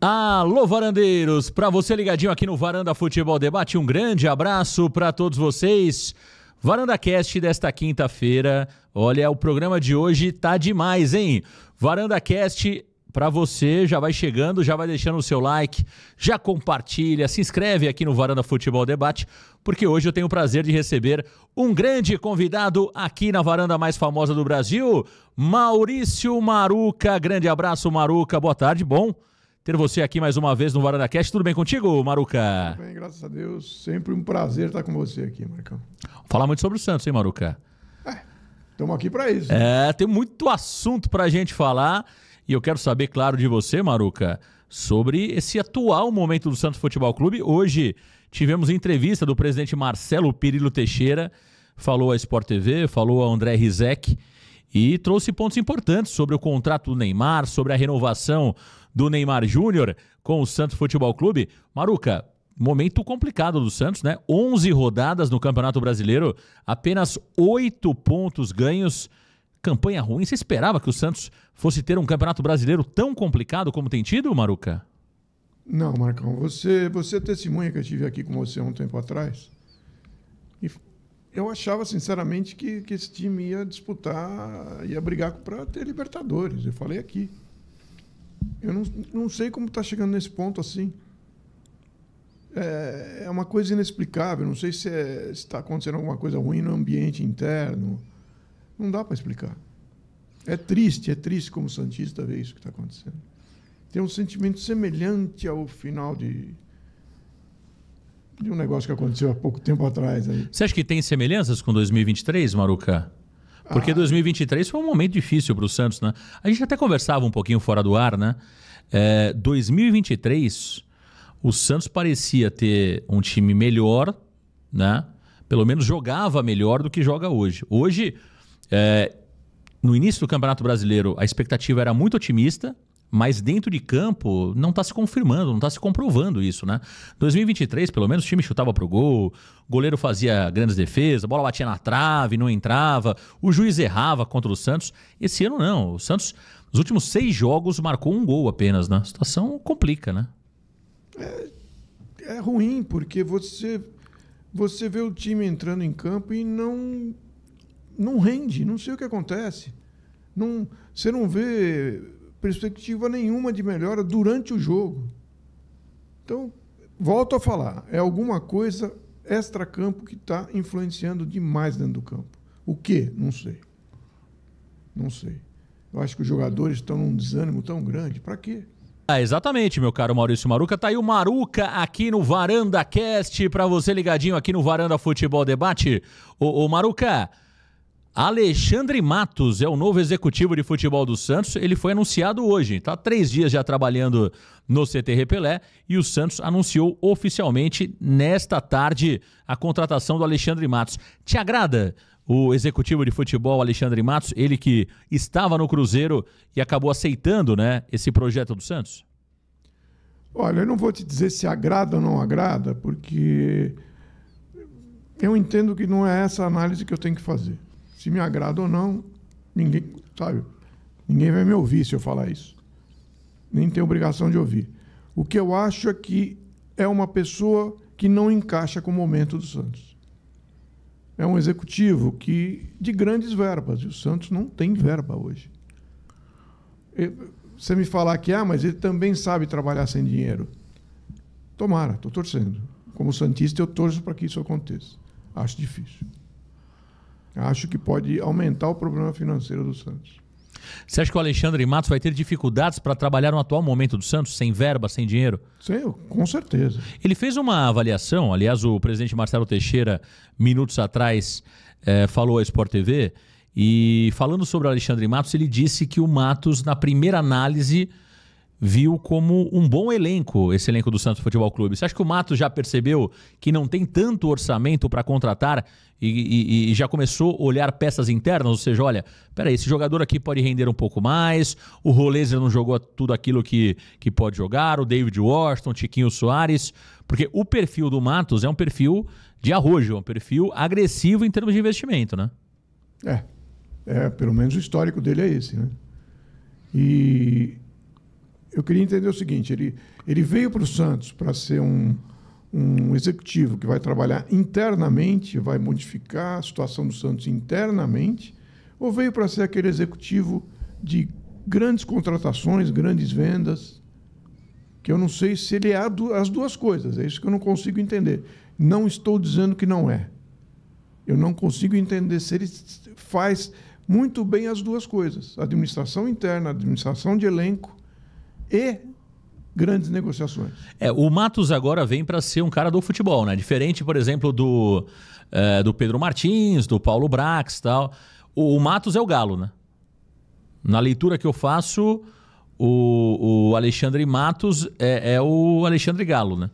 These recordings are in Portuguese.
Alô, varandeiros! Para você ligadinho aqui no Varanda Futebol Debate, um grande abraço para todos vocês. Varanda Cast desta quinta-feira. Olha, o programa de hoje tá demais, hein? Varanda Cast, para você, já vai chegando, já vai deixando o seu like, já compartilha, se inscreve aqui no Varanda Futebol Debate, porque hoje eu tenho o prazer de receber um grande convidado aqui na varanda mais famosa do Brasil, Maurício Maruca. Grande abraço, Maruca. Boa tarde, bom ter você aqui mais uma vez no Varanda Cast. Tudo bem contigo, Maruca? Tudo bem, graças a Deus. Sempre um prazer estar com você aqui, Marcão. Falar muito sobre o Santos, hein, Maruca? Estamos aqui para isso. Tem muito assunto pra gente falar e eu quero saber, claro, de você, Maruca, sobre esse atual momento do Santos Futebol Clube. Hoje tivemos entrevista do presidente Marcelo Pirillo Teixeira, falou à Sport TV, falou a André Rizek e trouxe pontos importantes sobre o contrato do Neymar, sobre a renovação do Neymar Júnior com o Santos Futebol Clube. Maruca, momento complicado do Santos, né? 11 rodadas no Campeonato Brasileiro, apenas 8 pontos ganhos. Campanha ruim. Você esperava que o Santos fosse ter um Campeonato Brasileiro tão complicado como tem tido, Maruca? Não, Marcão. Você testemunha que eu estive aqui com você há um tempo atrás. E eu achava, sinceramente, que esse time ia disputar, ia brigar para ter Libertadores. Eu falei aqui. Eu não sei como está chegando nesse ponto assim. É uma coisa inexplicável. Não sei se está acontecendo alguma coisa ruim no ambiente interno. Não dá para explicar. É triste como santista ver isso que está acontecendo. Tem um sentimento semelhante ao final de um negócio que aconteceu há pouco tempo atrás. Aí. Você acha que tem semelhanças com 2023, Maruca? Porque 2023 foi um momento difícil para o Santos, né? A gente até conversava um pouquinho fora do ar, né? 2023, o Santos parecia ter um time melhor, né? Pelo menos jogava melhor do que joga hoje. Hoje, no início do Campeonato Brasileiro, a expectativa era muito otimista, mas dentro de campo não está se confirmando, não está se comprovando isso, né? 2023, pelo menos, o time chutava pro gol, o goleiro fazia grandes defesas, a bola batia na trave, não entrava, o juiz errava contra o Santos. Esse ano não, o Santos, nos últimos 6 jogos, marcou um gol apenas, né? A situação complica, né? É ruim, porque você vê o time entrando em campo e não rende, não sei o que acontece. Você não vê perspectiva nenhuma de melhora durante o jogo. Então, volto a falar, é alguma coisa extra-campo que está influenciando demais dentro do campo. O quê? Não sei. Não sei. Eu acho que os jogadores estão num desânimo tão grande. Para quê? Exatamente, meu caro Maurício Maruca. Tá aí o Maruca aqui no Varanda Cast, para você ligadinho aqui no Varanda Futebol Debate. Ô Maruca, Alexandre Matos é o novo executivo de futebol do Santos. Ele foi anunciado hoje. Está 3 dias já trabalhando no CT Repelé e o Santos anunciou oficialmente nesta tarde a contratação do Alexandre Matos. Te agrada o executivo de futebol Alexandre Matos? Ele que estava no Cruzeiro e acabou aceitando, né, esse projeto do Santos? Olha, eu não vou te dizer se agrada ou não agrada, porque eu entendo que não é essa análise que eu tenho que fazer. Se me agrada ou não, ninguém vai me ouvir se eu falar isso. Nem tem obrigação de ouvir. O que eu acho é que é uma pessoa que não encaixa com o momento do Santos. É um executivo de grandes verbas, e o Santos não tem verba hoje. Você me falar que, mas ele também sabe trabalhar sem dinheiro. Tomara, estou torcendo. Como santista, eu torço para que isso aconteça. Acho difícil. Acho que pode aumentar o problema financeiro do Santos. Você acha que o Alexandre Matos vai ter dificuldades para trabalhar no atual momento do Santos, sem verba, sem dinheiro? Sim, com certeza. Ele fez uma avaliação, aliás, o presidente Marcelo Teixeira, minutos atrás, falou à Sport TV, e falando sobre o Alexandre Matos, ele disse que o Matos, na primeira análise, viu como um bom elenco, esse elenco do Santos Futebol Clube. Você acha que o Matos já percebeu que não tem tanto orçamento para contratar e já começou a olhar peças internas? Ou seja, olha, peraí, esse jogador aqui pode render um pouco mais, o Rolezer não jogou tudo aquilo que pode jogar, o David Washington, o Tiquinho Soares, porque o perfil do Matos é um perfil de arrojo, é um perfil agressivo em termos de investimento, né? Pelo menos o histórico dele é esse, né? E eu queria entender o seguinte, ele veio para o Santos para ser um executivo que vai trabalhar internamente, vai modificar a situação do Santos internamente, ou veio para ser aquele executivo de grandes contratações, grandes vendas, que eu não sei se ele é as duas coisas, é isso que eu não consigo entender. Não estou dizendo que não é. Eu não consigo entender se ele faz muito bem as duas coisas, administração interna, administração de elenco e grandes negociações. O Matos agora vem para ser um cara do futebol, né? Diferente, por exemplo, do Pedro Martins, do Paulo Brax e tal. O Matos é o Galo, né? Na leitura que eu faço, o Alexandre Matos é o Alexandre Galo, né?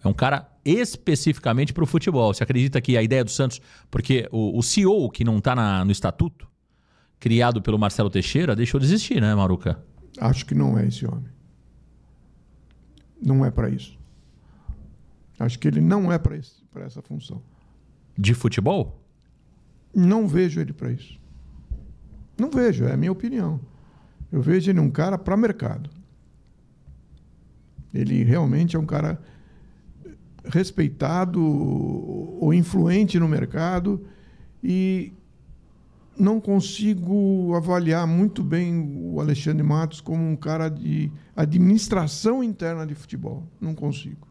É um cara especificamente para o futebol. Você acredita que a ideia do Santos... Porque o CEO, que não está no estatuto, criado pelo Marcelo Teixeira, deixou de existir, né, Maruca? Acho que não é esse homem. Não é para isso. Acho que ele não é para essa função. De futebol? Não vejo ele para isso. Não vejo, é a minha opinião. Eu vejo ele um cara para mercado. Ele realmente é um cara respeitado ou influente no mercado e não consigo avaliar muito bem o Alexandre Matos como um cara de administração interna de futebol. Não consigo.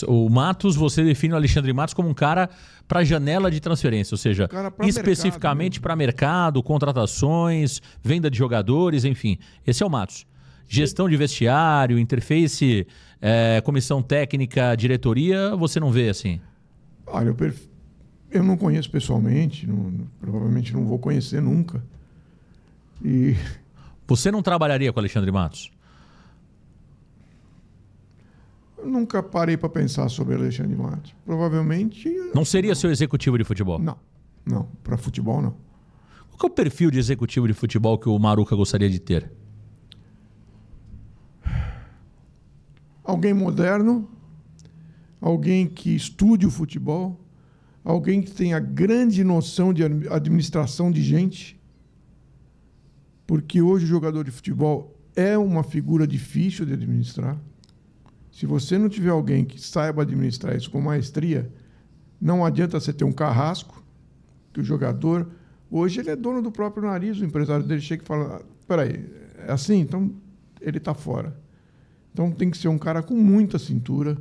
O Matos, você define o Alexandre Matos como um cara para janela de transferência, ou seja, especificamente para mercado, contratações, venda de jogadores, enfim. Esse é o Matos. Gestão de vestiário, interface, comissão técnica, diretoria, você não vê assim? Olha, eu não conheço pessoalmente, provavelmente não vou conhecer nunca. E você não trabalharia com o Alexandre Matos? Eu nunca parei para pensar sobre o Alexandre Matos. Provavelmente... Não seria seu executivo de futebol? Não. Para futebol, não. Qual que é o perfil de executivo de futebol que o Maruca gostaria de ter? Alguém moderno, alguém que estude o futebol, alguém que tenha grande noção de administração de gente, porque hoje o jogador de futebol é uma figura difícil de administrar. Se você não tiver alguém que saiba administrar isso com maestria, não adianta você ter um carrasco, que o jogador... Hoje ele é dono do próprio nariz, o empresário dele chega e fala, peraí, é assim? Então ele está fora. Então tem que ser um cara com muita cintura,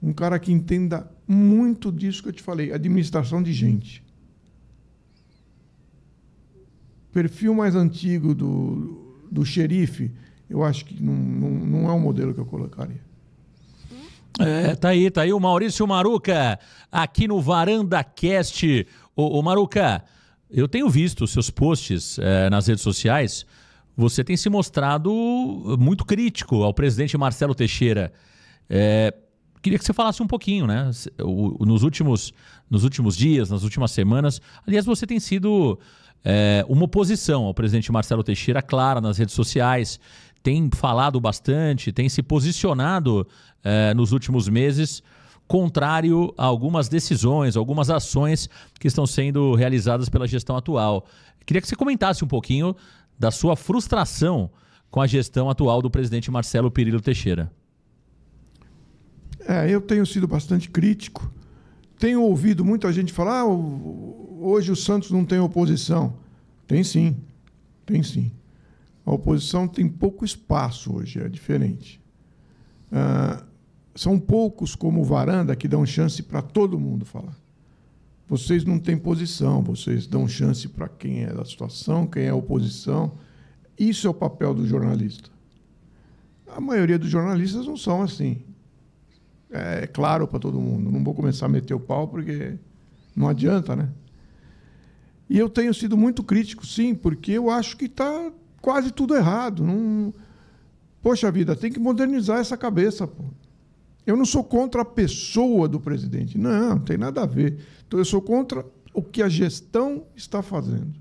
um cara que entenda muito disso que eu te falei, administração de gente. Perfil mais antigo do xerife, eu acho que não é um modelo que eu colocaria. Tá aí o Maurício Maruca, aqui no Varanda Cast. Ô Maruca, eu tenho visto seus posts nas redes sociais. Você tem se mostrado muito crítico ao presidente Marcelo Teixeira. Queria que você falasse um pouquinho, né? Nos últimos dias, nas últimas semanas. Aliás, você tem sido uma oposição ao presidente Marcelo Teixeira, clara, nas redes sociais. Tem falado bastante, tem se posicionado nos últimos meses contrário a algumas decisões, algumas ações que estão sendo realizadas pela gestão atual. Queria que você comentasse um pouquinho da sua frustração com a gestão atual do presidente Marcelo Perillo Teixeira. Eu tenho sido bastante crítico. Tenho ouvido muita gente falar, hoje o Santos não tem oposição. Tem sim. A oposição tem pouco espaço hoje, é diferente. São poucos como o Varanda que dão chance para todo mundo falar. Vocês não têm posição, vocês dão chance para quem é da situação, quem é oposição. Isso é o papel do jornalista. A maioria dos jornalistas não são assim. É claro para todo mundo. Não vou começar a meter o pau porque não adianta, né? E eu tenho sido muito crítico, sim, porque eu acho que está quase tudo errado. Poxa vida, tem que modernizar essa cabeça, pô. Eu não sou contra a pessoa do presidente. Não tem nada a ver. Então, eu sou contra o que a gestão está fazendo.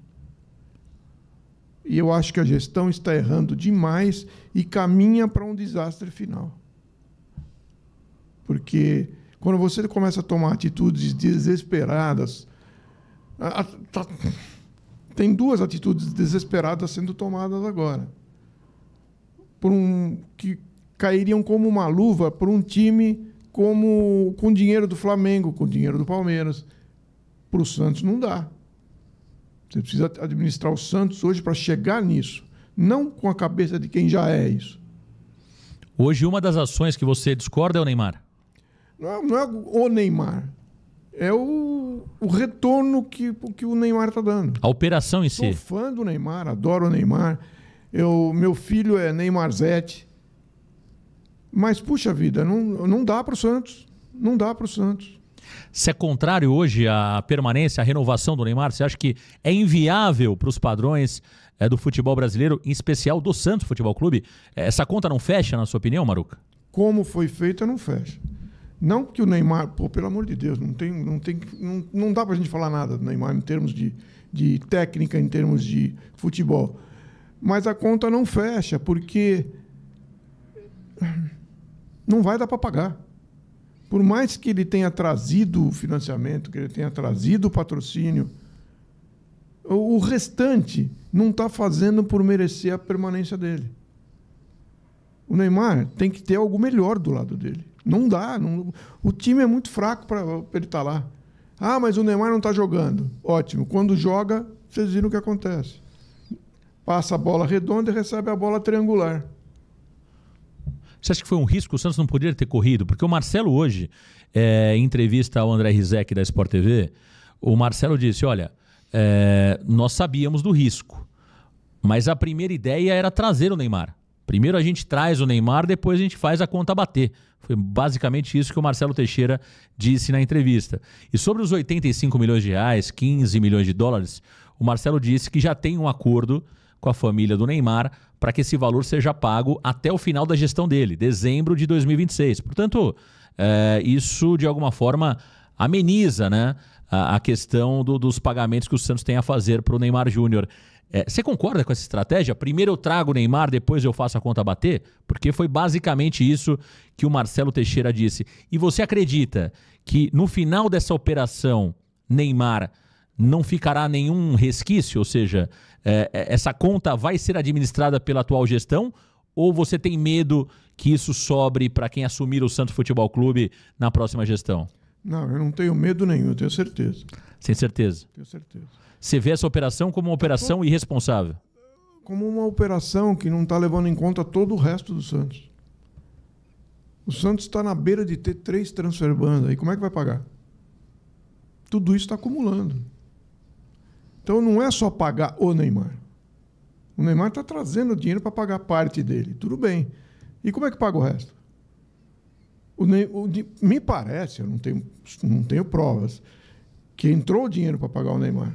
E eu acho que a gestão está errando demais e caminha para um desastre final. Porque quando você começa a tomar atitudes desesperadas... Tem duas atitudes desesperadas sendo tomadas agora. que cairiam como uma luva por um time com dinheiro do Flamengo, com dinheiro do Palmeiras. Para o Santos não dá. Você precisa administrar o Santos hoje para chegar nisso. Não com a cabeça de quem já é isso. Hoje, uma das ações que você discorda é o Neymar. Não é o Neymar. É o retorno que o Neymar está dando. A operação em si. Sou fã do Neymar, adoro o Neymar. Meu filho é Neymarzete. Mas, puxa vida, não dá para o Santos. Não dá para o Santos. Você é contrário hoje à permanência, à renovação do Neymar? Você acha que é inviável para os padrões do futebol brasileiro, em especial do Santos Futebol Clube? Essa conta não fecha, na sua opinião, Maruca? Como foi feita, não fecha. Não que o Neymar... Pô, pelo amor de Deus, não dá para a gente falar nada do Neymar em termos de técnica, em termos de futebol. Mas a conta não fecha, porque não vai dar para pagar. Por mais que ele tenha trazido o financiamento, que ele tenha trazido o patrocínio, o restante não está fazendo por merecer a permanência dele. O Neymar tem que ter algo melhor do lado dele. Não dá. O time é muito fraco para ele estar lá. Ah, mas o Neymar não está jogando. Ótimo. Quando joga, vocês viram o que acontece. Passa a bola redonda e recebe a bola triangular. Você acha que foi um risco? O Santos não poderia ter corrido? Porque o Marcelo hoje, em entrevista ao André Rizek da Sport TV, o Marcelo disse, olha, nós sabíamos do risco, mas a primeira ideia era trazer o Neymar. Primeiro a gente traz o Neymar, depois a gente faz a conta bater. Foi basicamente isso que o Marcelo Teixeira disse na entrevista. E sobre os 85 milhões de reais, 15 milhões de dólares, o Marcelo disse que já tem um acordo com a família do Neymar para que esse valor seja pago até o final da gestão dele, dezembro de 2026. Portanto, isso de alguma forma ameniza, né, a questão dos pagamentos que o Santos tem a fazer para o Neymar Júnior. Você concorda com essa estratégia? Primeiro eu trago o Neymar, depois eu faço a conta bater? Porque foi basicamente isso que o Marcelo Teixeira disse. E você acredita que no final dessa operação, Neymar não ficará nenhum resquício? Ou seja, essa conta vai ser administrada pela atual gestão? Ou você tem medo que isso sobre para quem assumir o Santos Futebol Clube na próxima gestão? Não, eu não tenho medo nenhum, eu tenho certeza. Sem certeza? Tenho certeza. Você vê essa operação como uma operação irresponsável? Como uma operação que não está levando em conta todo o resto do Santos. O Santos está na beira de ter 3 transfer bans. E como é que vai pagar? Tudo isso está acumulando. Então não é só pagar o Neymar. O Neymar está trazendo dinheiro para pagar parte dele. Tudo bem. E como é que paga o resto? Me parece, eu não tenho provas, que entrou o dinheiro para pagar o Neymar.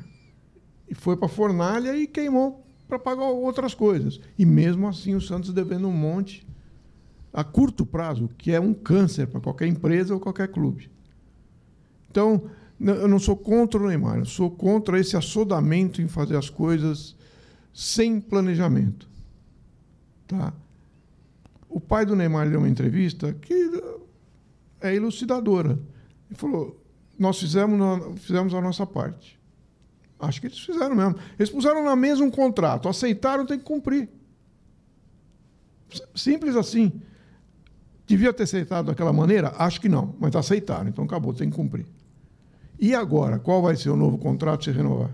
E foi para a fornalha e queimou para pagar outras coisas. E mesmo assim o Santos devendo um monte a curto prazo, que é um câncer para qualquer empresa ou qualquer clube. Então, eu não sou contra o Neymar, eu sou contra esse assodamento em fazer as coisas sem planejamento. Tá? O pai do Neymar deu uma entrevista que é elucidadora. Ele falou, nós fizemos a nossa parte. Acho que eles fizeram mesmo. Eles puseram na mesa um contrato, aceitaram, tem que cumprir. Simples assim. Devia ter aceitado daquela maneira? Acho que não, mas aceitaram, então acabou, tem que cumprir. E agora, qual vai ser o novo contrato se renovar?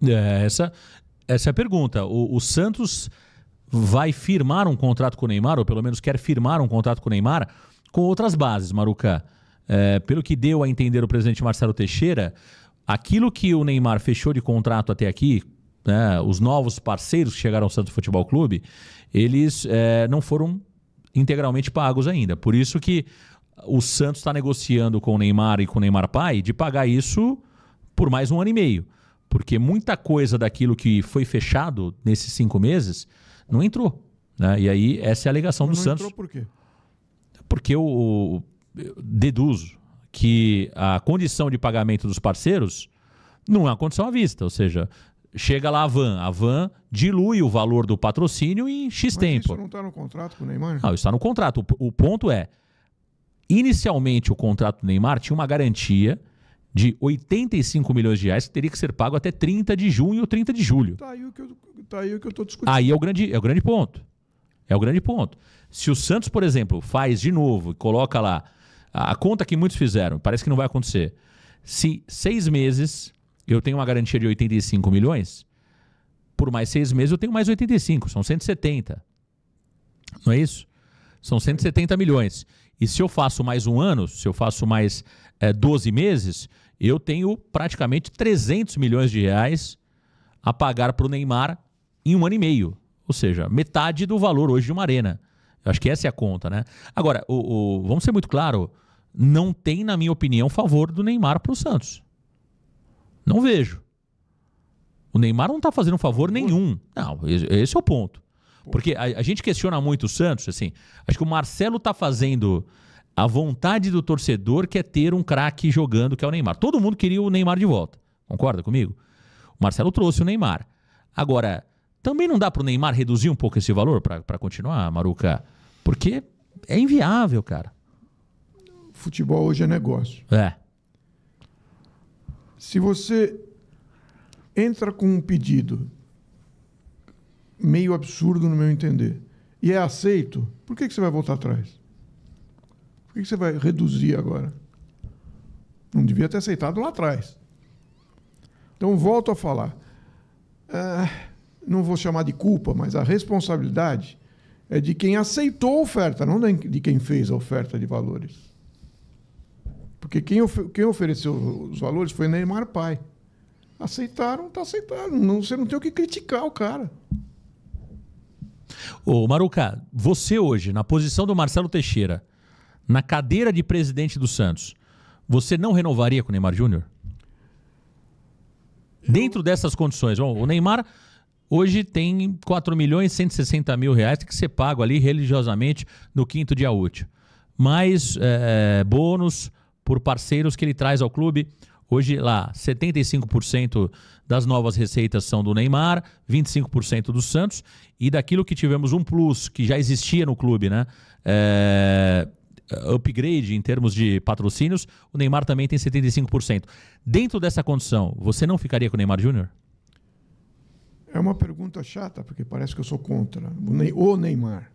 Essa é a pergunta. O Santos vai firmar um contrato com o Neymar, ou pelo menos quer firmar um contrato com o Neymar, com outras bases, Maruca. Pelo que deu a entender o presidente Marcelo Teixeira, aquilo que o Neymar fechou de contrato até aqui, né, os novos parceiros que chegaram ao Santos Futebol Clube, eles não foram integralmente pagos ainda. Por isso que o Santos está negociando com o Neymar e com o Neymar pai de pagar isso por mais 1 ano e meio. Porque muita coisa daquilo que foi fechado nesses 5 meses não entrou. Né? E aí essa é a alegação do Santos. Não entrou por quê? Porque eu deduzo que a condição de pagamento dos parceiros não é uma condição à vista, ou seja, chega lá a van dilui o valor do patrocínio em X tempo. Isso não está no contrato com o Neymar? Não, está no contrato. O ponto é, inicialmente o contrato do Neymar tinha uma garantia de 85 milhões de reais que teria que ser pago até 30 de junho ou 30 de julho. Tá aí o que eu estou discutindo. Aí é o grande ponto. É o grande ponto. Se o Santos, por exemplo, faz de novo e coloca lá a conta que muitos fizeram, parece que não vai acontecer. Se 6 meses eu tenho uma garantia de 85 milhões, por mais 6 meses eu tenho mais 85, são 170. Não é isso? São 170 milhões. E se eu faço mais um ano, se eu faço mais 12 meses, eu tenho praticamente 300 milhões de reais a pagar para o Neymar em 1 ano e meio. Ou seja, metade do valor hoje de uma arena. Eu acho que essa é a conta, né? Agora, vamos ser muito claros, não tem, na minha opinião, favor do Neymar para o Santos. Não vejo. O Neymar não está fazendo favor nenhum. Não, esse é o ponto. Porque a gente questiona muito o Santos, assim, acho que o Marcelo está fazendo a vontade do torcedor, que é ter um craque jogando, que é o Neymar. Todo mundo queria o Neymar de volta. Concorda comigo? O Marcelo trouxe o Neymar. Agora, também não dá para o Neymar reduzir um pouco esse valor para continuar, Maruca? Porque é inviável, cara. Futebol hoje é negócio. É. Se você entra com um pedido meio absurdo, no meu entender, e é aceito, por que você vai voltar atrás? Por que você vai reduzir agora? Não devia ter aceitado lá atrás. Então, volto a falar. Não vou chamar de culpa, mas a responsabilidade é de quem aceitou a oferta, não de quem fez a oferta de valores. Porque quem ofereceu os valores foi Neymar pai. Aceitaram, está aceitado. Você não tem o que criticar o cara. Ô, Maruca, você hoje, na posição do Marcelo Teixeira, na cadeira de presidente do Santos, você não renovaria com o Neymar Júnior? Dentro dessas condições. Bom, o Neymar hoje tem 4 milhões e 160 mil reais que ser pago ali religiosamente no 5º dia útil. Mais bônus por parceiros que ele traz ao clube. Hoje, lá, 75% das novas receitas são do Neymar, 25% do Santos, e daquilo que tivemos um plus, que já existia no clube, né? Upgrade em termos de patrocínios, o Neymar também tem 75%. Dentro dessa condição, você não ficaria com o Neymar Júnior? É uma pergunta chata, porque parece que eu sou contra o Neymar.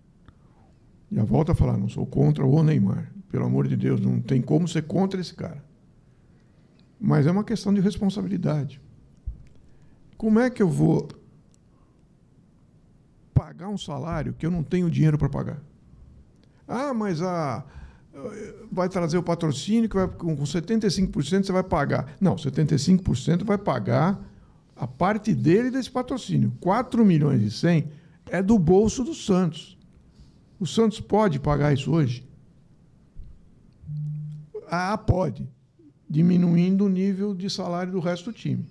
Já volto a falar, não sou contra o Neymar. Pelo amor de Deus, não tem como ser contra esse cara. Mas é uma questão de responsabilidade. Como é que eu vou pagar um salário que eu não tenho dinheiro para pagar? Mas vai trazer o patrocínio, que vai, com 75% você vai pagar. Não, 75% vai pagar a parte dele desse patrocínio. 4 milhões e 100 é do bolso do Santos. O Santos pode pagar isso hoje? Pode. Diminuindo o nível de salário do resto do time.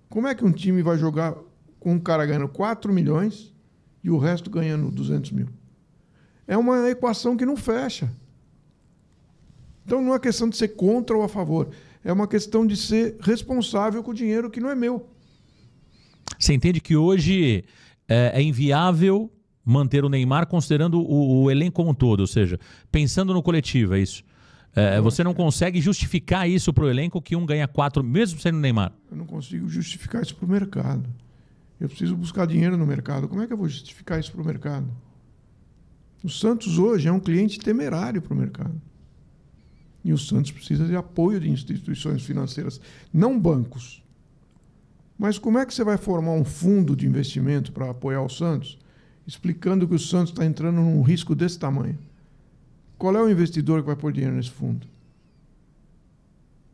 Como é que um time vai jogar com um cara ganhando 4 milhões e o resto ganhando 200 mil? É uma equação que não fecha. Então não é questão de ser contra ou a favor. É uma questão de ser responsável com o dinheiro que não é meu. Você entende que hoje é inviável manter o Neymar considerando o elenco como um todo, ou seja, pensando no coletivo, é isso? Você não consegue justificar isso para o elenco que um ganha 4, mesmo sendo Neymar? Eu não consigo justificar isso para o mercado. Eu preciso buscar dinheiro no mercado. Como é que eu vou justificar isso para o mercado? O Santos hoje é um cliente temerário para o mercado. E o Santos precisa de apoio de instituições financeiras, não bancos. Mas como é que você vai formar um fundo de investimento para apoiar o Santos, explicando que o Santos está entrando num risco desse tamanho? Qual é o investidor que vai pôr dinheiro nesse fundo?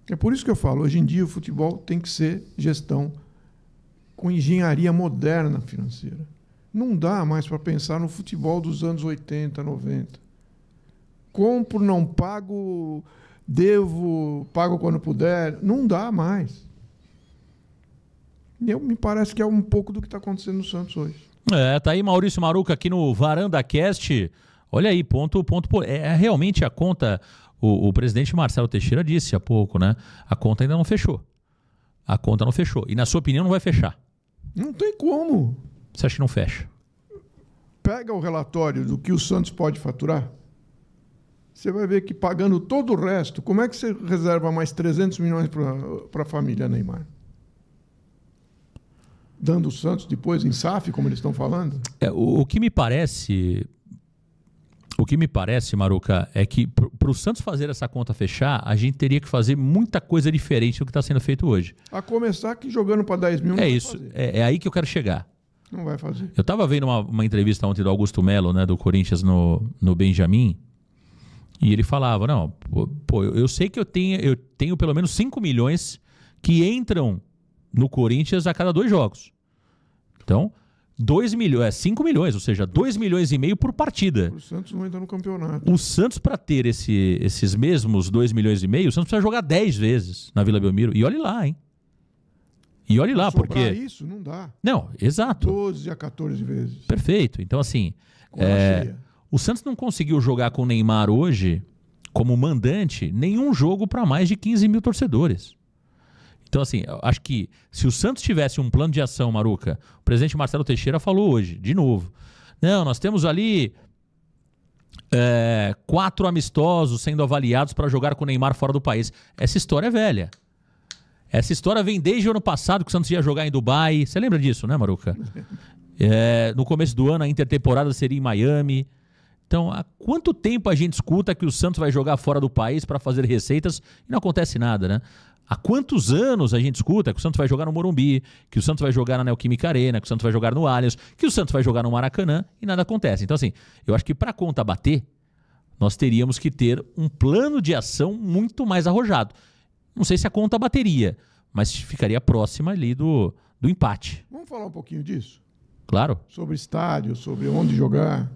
É por isso que eu falo, hoje em dia o futebol tem que ser gestão com engenharia moderna financeira. Não dá mais para pensar no futebol dos anos 80, 90. Compro, não pago, devo, pago quando puder. Não dá mais. Me parece que é um pouco do que está acontecendo no Santos hoje. Tá aí Maurício Maruca aqui no Varanda Cast. Olha aí, ponto. Realmente a conta, o presidente Marcelo Teixeira disse há pouco, né? A conta ainda não fechou. A conta não fechou. E na sua opinião não vai fechar? Não tem como. Você acha que não fecha? Pega o relatório do que o Santos pode faturar você vai ver que pagando todo o resto, como é que você reserva mais 300 milhões para a família Neymar? Dando o Santos depois em SAF, como eles estão falando? O que me parece, Maruca, é que para o Santos fazer essa conta fechar, a gente teria que fazer muita coisa diferente do que está sendo feito hoje. A começar que jogando para 10 mil não É vai isso, fazer. é aí que eu quero chegar. Não vai fazer. Eu estava vendo uma entrevista ontem do Augusto Melo, né, do Corinthians no Benjamin, e ele falava, não, pô, eu sei que eu tenho pelo menos 5 milhões que entram no Corinthians a cada 2 jogos. Então, 5 milhões, ou seja, 2 milhões e meio por partida. O Santos não entra no campeonato. O Santos, para ter esses mesmos 2 milhões e meio, o Santos precisa jogar 10 vezes na Vila Belmiro. E olhe lá, hein? E olhe lá, Sobrar porque... isso não dá. Não, exato. 12 a 14 vezes. Perfeito. Então, assim, Cheia. o Santos não conseguiu jogar com o Neymar hoje, como mandante, nenhum jogo para mais de 15 mil torcedores. Então, assim, eu acho que se o Santos tivesse um plano de ação, Maruca, o presidente Marcelo Teixeira falou hoje, de novo, não, nós temos ali 4 amistosos sendo avaliados para jogar com o Neymar fora do país. Essa história é velha. Essa história vem desde o ano passado, que o Santos ia jogar em Dubai. Você lembra disso, né, Maruca? No começo do ano, a intertemporada seria em Miami. Então, há quanto tempo a gente escuta que o Santos vai jogar fora do país para fazer receitas e não acontece nada, né? Há quantos anos a gente escuta que o Santos vai jogar no Morumbi, que o Santos vai jogar na Neoquímica Arena, que o Santos vai jogar no Allianz, que o Santos vai jogar no Maracanã e nada acontece. Então, assim, eu acho que para a conta bater, nós teríamos que ter um plano de ação muito mais arrojado. Não sei se a conta bateria, mas ficaria próxima ali do empate. Vamos falar um pouquinho disso? Claro. Sobre estádio, sobre onde jogar.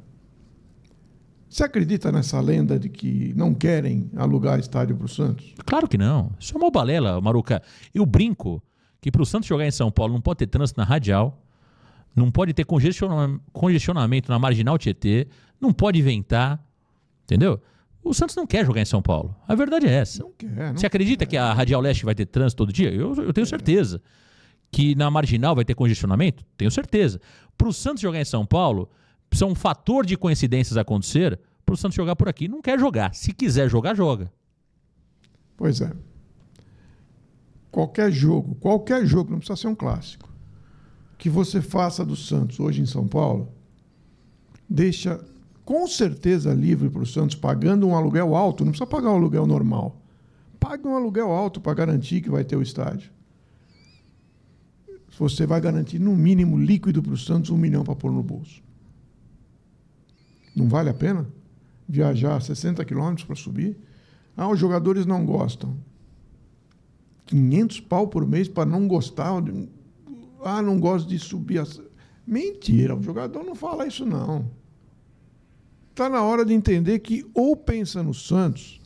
Você acredita nessa lenda de que não querem alugar estádio para o Santos? Claro que não. Isso é uma balela, Maruca. Eu brinco que para o Santos jogar em São Paulo não pode ter trânsito na Radial, não pode ter congestionamento na Marginal Tietê, não pode ventar, entendeu? O Santos não quer jogar em São Paulo. A verdade é essa. Não quer. Você acredita que a Radial Leste vai ter trânsito todo dia? Eu tenho certeza. Que na Marginal vai ter congestionamento? Tenho certeza. Para o Santos jogar em São Paulo, precisa um fator de coincidências acontecer para o Santos jogar por aqui. Não quer jogar. Se quiser jogar, joga. Pois é. Qualquer jogo, não precisa ser um clássico, que você faça do Santos hoje em São Paulo, deixa com certeza livre para o Santos, pagando um aluguel alto, não precisa pagar um aluguel normal. Pague um aluguel alto para garantir que vai ter o estádio. Você vai garantir, no mínimo, líquido para o Santos, 1 milhão para pôr no bolso. Não vale a pena viajar 60 quilômetros para subir? Ah, os jogadores não gostam. 500 pau por mês para não gostar. Ah, não gosto de subir. Mentira, o jogador não fala isso, não. Está na hora de entender que ou pensa no Santos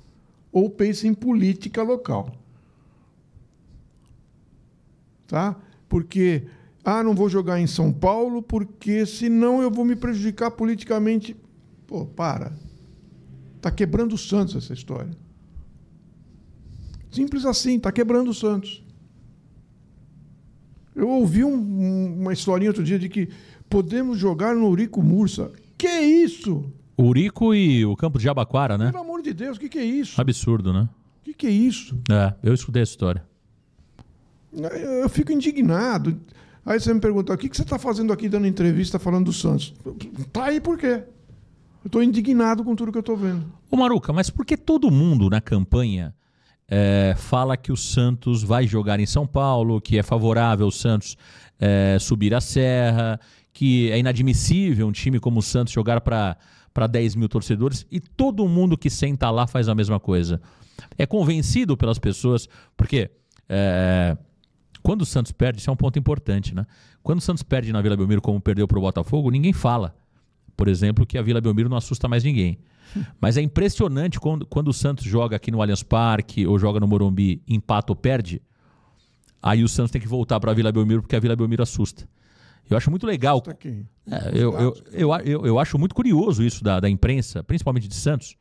ou pensa em política local. Tá? Porque, não vou jogar em São Paulo porque senão eu vou me prejudicar politicamente. Pô, para. Está quebrando o Santos essa história. Simples assim, está quebrando o Santos. Eu ouvi uma historinha outro dia de que podemos jogar no Eurico Mursa. Que isso? O Eurico e o campo de Jabaquara, né? Pelo amor de Deus, que é isso? Absurdo, né? Que é isso? Eu escutei essa história. Eu fico indignado. Aí você me pergunta, o que você está fazendo aqui dando entrevista falando do Santos? Tá aí por quê? Eu estou indignado com tudo que eu estou vendo. Ô Maruca, mas por que todo mundo na campanha fala que o Santos vai jogar em São Paulo, que é favorável o Santos subir a serra, que é inadmissível um time como o Santos jogar para 10 mil torcedores, e todo mundo que senta lá faz a mesma coisa? É convencido pelas pessoas, porque quando o Santos perde, isso é um ponto importante, né? Quando o Santos perde na Vila Belmiro, como perdeu para o Botafogo, ninguém fala, por exemplo, que a Vila Belmiro não assusta mais ninguém. Mas é impressionante quando o Santos joga aqui no Allianz Parque ou joga no Morumbi, empata ou perde, aí o Santos tem que voltar para a Vila Belmiro porque a Vila Belmiro assusta. Eu acho muito legal. Eu acho muito curioso isso da imprensa, principalmente de Santos,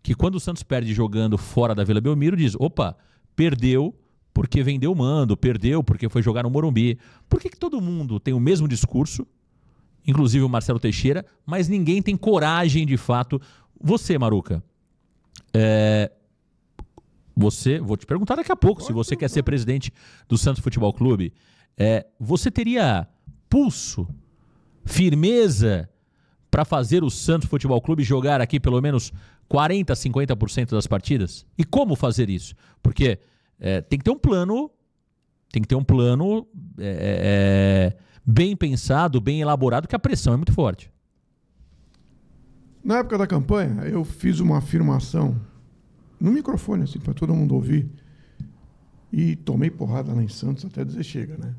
que quando o Santos perde jogando fora da Vila Belmiro, diz, opa, perdeu porque vendeu o mando, perdeu porque foi jogar no Morumbi. Por que todo mundo tem o mesmo discurso, inclusive o Marcelo Teixeira, mas ninguém tem coragem de fato? Você, Maruca, Vou te perguntar daqui a pouco, se você quer ser presidente do Santos Futebol Clube, você teria pulso, firmeza para fazer o Santos Futebol Clube jogar aqui pelo menos 40%, 50% das partidas? E como fazer isso? Porque tem que ter um plano, bem pensado, bem elaborado, que a pressão é muito forte. Na época da campanha, eu fiz uma afirmação no microfone, assim, para todo mundo ouvir, e tomei porrada lá em Santos até dizer chega, né?